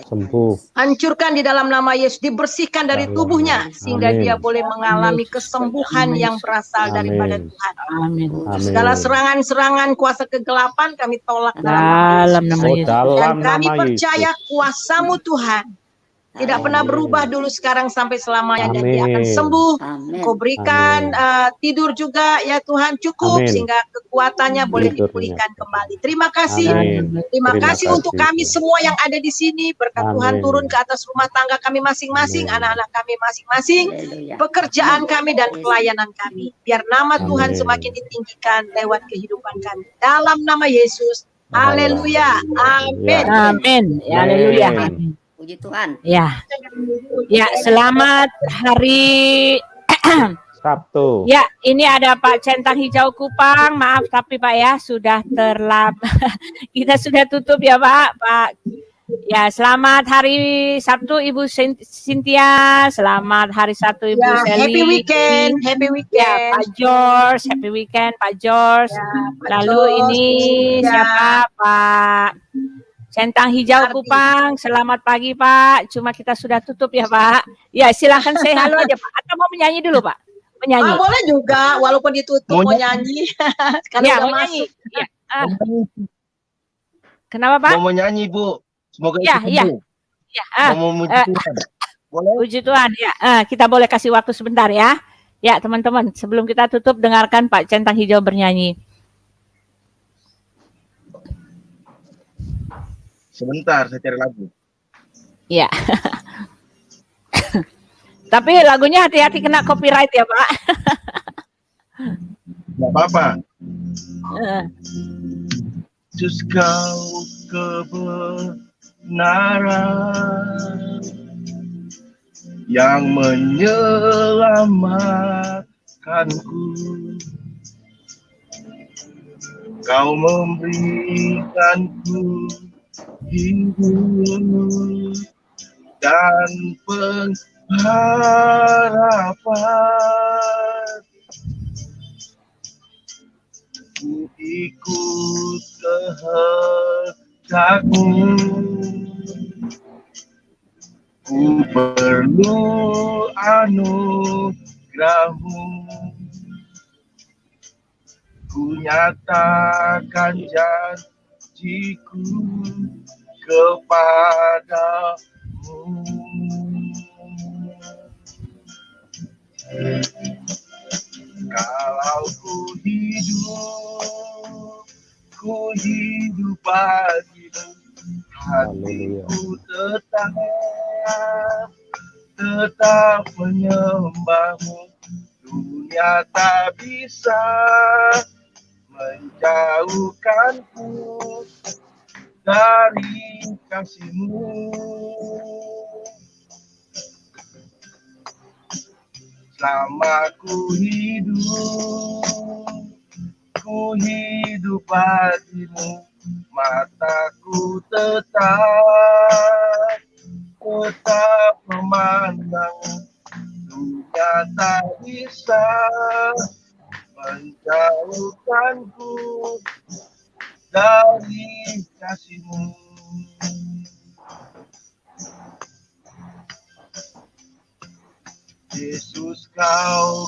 D: Sembuh.
B: dihancurkan di dalam nama Yesus, dibersihkan dari
D: Dalam
B: tubuhnya
D: nama-
B: sehingga
D: Amin.
B: dia boleh mengalami kesembuhan yang berasal daripada
D: Amin.
B: Tuhan.
A: Amin.
D: Amin.
B: Segala serangan-serangan kuasa kegelapan kami tolak dalam nama
A: Dalam
B: Yesus.
A: nama
D: Oh,
A: Yesus.
B: Dan
D: dalam
B: kami
D: nama
B: percaya
D: Yesus.
B: kuasa-Mu Tuhan tidak pernah
D: Amin.
B: berubah dulu, sekarang sampai selamanya, dan dia akan
D: Amin.
B: sembuh.
G: Amin.
B: Kau berikan tidur juga ya Tuhan, cukup
D: Amin.
B: sehingga kekuatannya boleh
D: Tidurnya.
B: dipulihkan kembali. Terima kasih.
D: Amin.
B: Terima kasih untuk kami semua yang ada di sini. Berkat Tuhan
D: Amin.
B: turun ke atas rumah tangga kami masing-masing,
D: Amin.
B: anak-anak kami masing-masing,
G: Haleluya.
B: pekerjaan kami dan pelayanan kami. Biar nama Tuhan
D: Amin.
B: semakin ditinggikan lewat kehidupan kami. Dalam nama Yesus. Haleluya. Amin.
A: Amin. Ya, haleluya.
D: Amin.
G: Puji Tuhan.
A: Ya. Ya, selamat hari
D: Sabtu.
A: Ya, ini ada Pak Centang Hijau Kupang. Maaf tapi Pak ya, sudah terlambat. Kita sudah tutup ya Pak. Ya, selamat hari Sabtu Ibu Cynthia. Selamat hari Sabtu Ibu
B: Ya,
A: Sally.
B: happy weekend. Happy
A: Ya,
B: weekend.
A: Pak George. Happy weekend Pak George.
B: Ya, Pak
A: Lalu
B: Jos,
A: ini
B: ya.
A: siapa Pak Centang Hijau
B: Ardi.
A: Kupang. Selamat pagi Pak. Cuma kita sudah tutup ya Pak. Ya, silakan say halo aja Pak. Atau mau menyanyi dulu Pak? Menyanyi.
B: Boleh juga, walaupun ditutup mau nyanyi. Karena
A: Ya,
B: udah
A: mau nyanyi.
B: masuk.
A: Ya. Kenapa Pak?
H: Mau menyanyi Bu, semoga
A: Ya,
H: itu
A: ya.
H: sembuh.
A: Ya,
H: Mau memuji Tuhan. Boleh?
A: puji Tuhan ya. Kita boleh kasih waktu sebentar ya. Ya teman-teman, sebelum kita tutup dengarkan Pak Centang Hijau bernyanyi.
H: Sebentar, saya cari lagu.
A: Ya. Tapi lagunya hati-hati kena copyright ya Pak.
H: Nggak apa-apa.
A: Eh,
H: Yesus kau kebenaran yang menyelamatkanku. Kau memberikanku hidup dan pengharapan. Ku ikut kehendakmu, ku perlu anugerahmu. Ku nyatakan janjiku kepadamu. Kalau ku hidup bagimu, hatiku tetap menyembahmu. Dunia tak bisa menjauhkanku dari kasih-Mu. Selama ku hidup bagimu, mataku tetap memandang. Dunia tak bisa menjauhkanku dari kasih-Mu. Yesus kau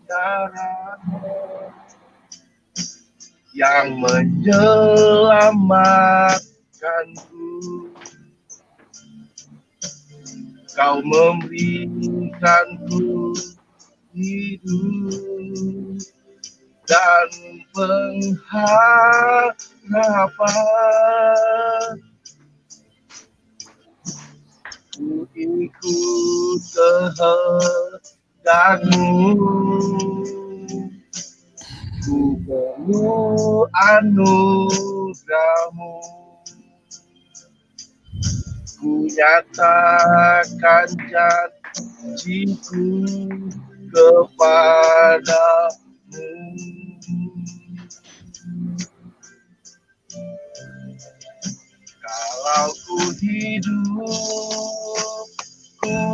H: kebenaran yang menyelamatkanku. Kau memberikanku hidup dan pengharapan. Ku ikut kehendakmu, ku perlu anugerahmu. Ku nyatakan janjiku kepadamu. Kalau ku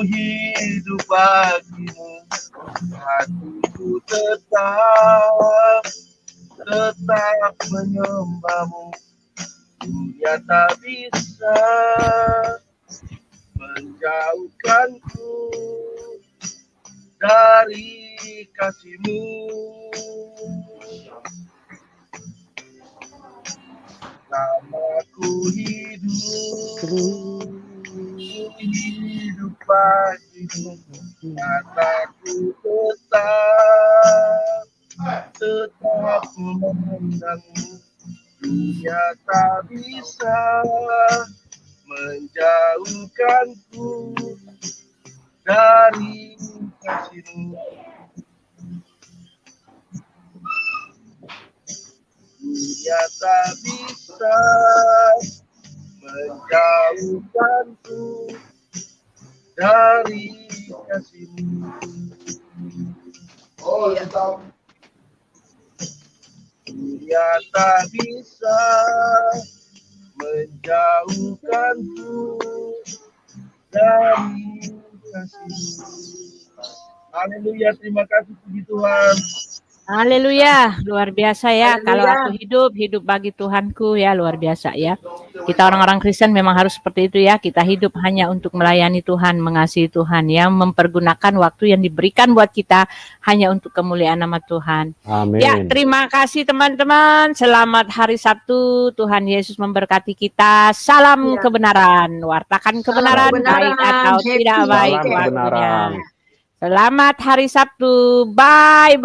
H: hidup bagimu, hatiku tetap menyembahmu. Dunia tak bisa menjauhkanku dari kasih-Mu. Selama ku hidup bagimu, mataku tetap memandangmu. Dunia tak bisa menjauhkanku dari kasih-Mu. Dunia tak bisa menjauhkanku dari kasih-Mu. Oh, ya tahu. Dunia tak bisa menjauhkanku dari kasih-Mu. Haleluya, terima kasih puji Tuhan.
A: Haleluya, luar biasa ya. Kalau
B: Haleluya.
A: aku hidup bagi Tuhanku ya, luar biasa ya. Kita orang-orang Kristen memang harus seperti itu ya. Kita hidup hanya untuk melayani Tuhan, mengasihi Tuhan ya, mempergunakan waktu yang diberikan buat kita hanya untuk kemuliaan nama Tuhan.
D: Amin.
A: Ya, terima kasih teman-teman. Selamat hari Sabtu. Tuhan Yesus memberkati kita. Salam
B: Ya.
A: kebenaran. Wartakan kebenaran,
B: kebenaran.
A: baik atau
B: Happy
A: tidak baik
D: Salam
A: waktunya.
D: kebenaran.
A: Selamat hari Sabtu. Bye-bye.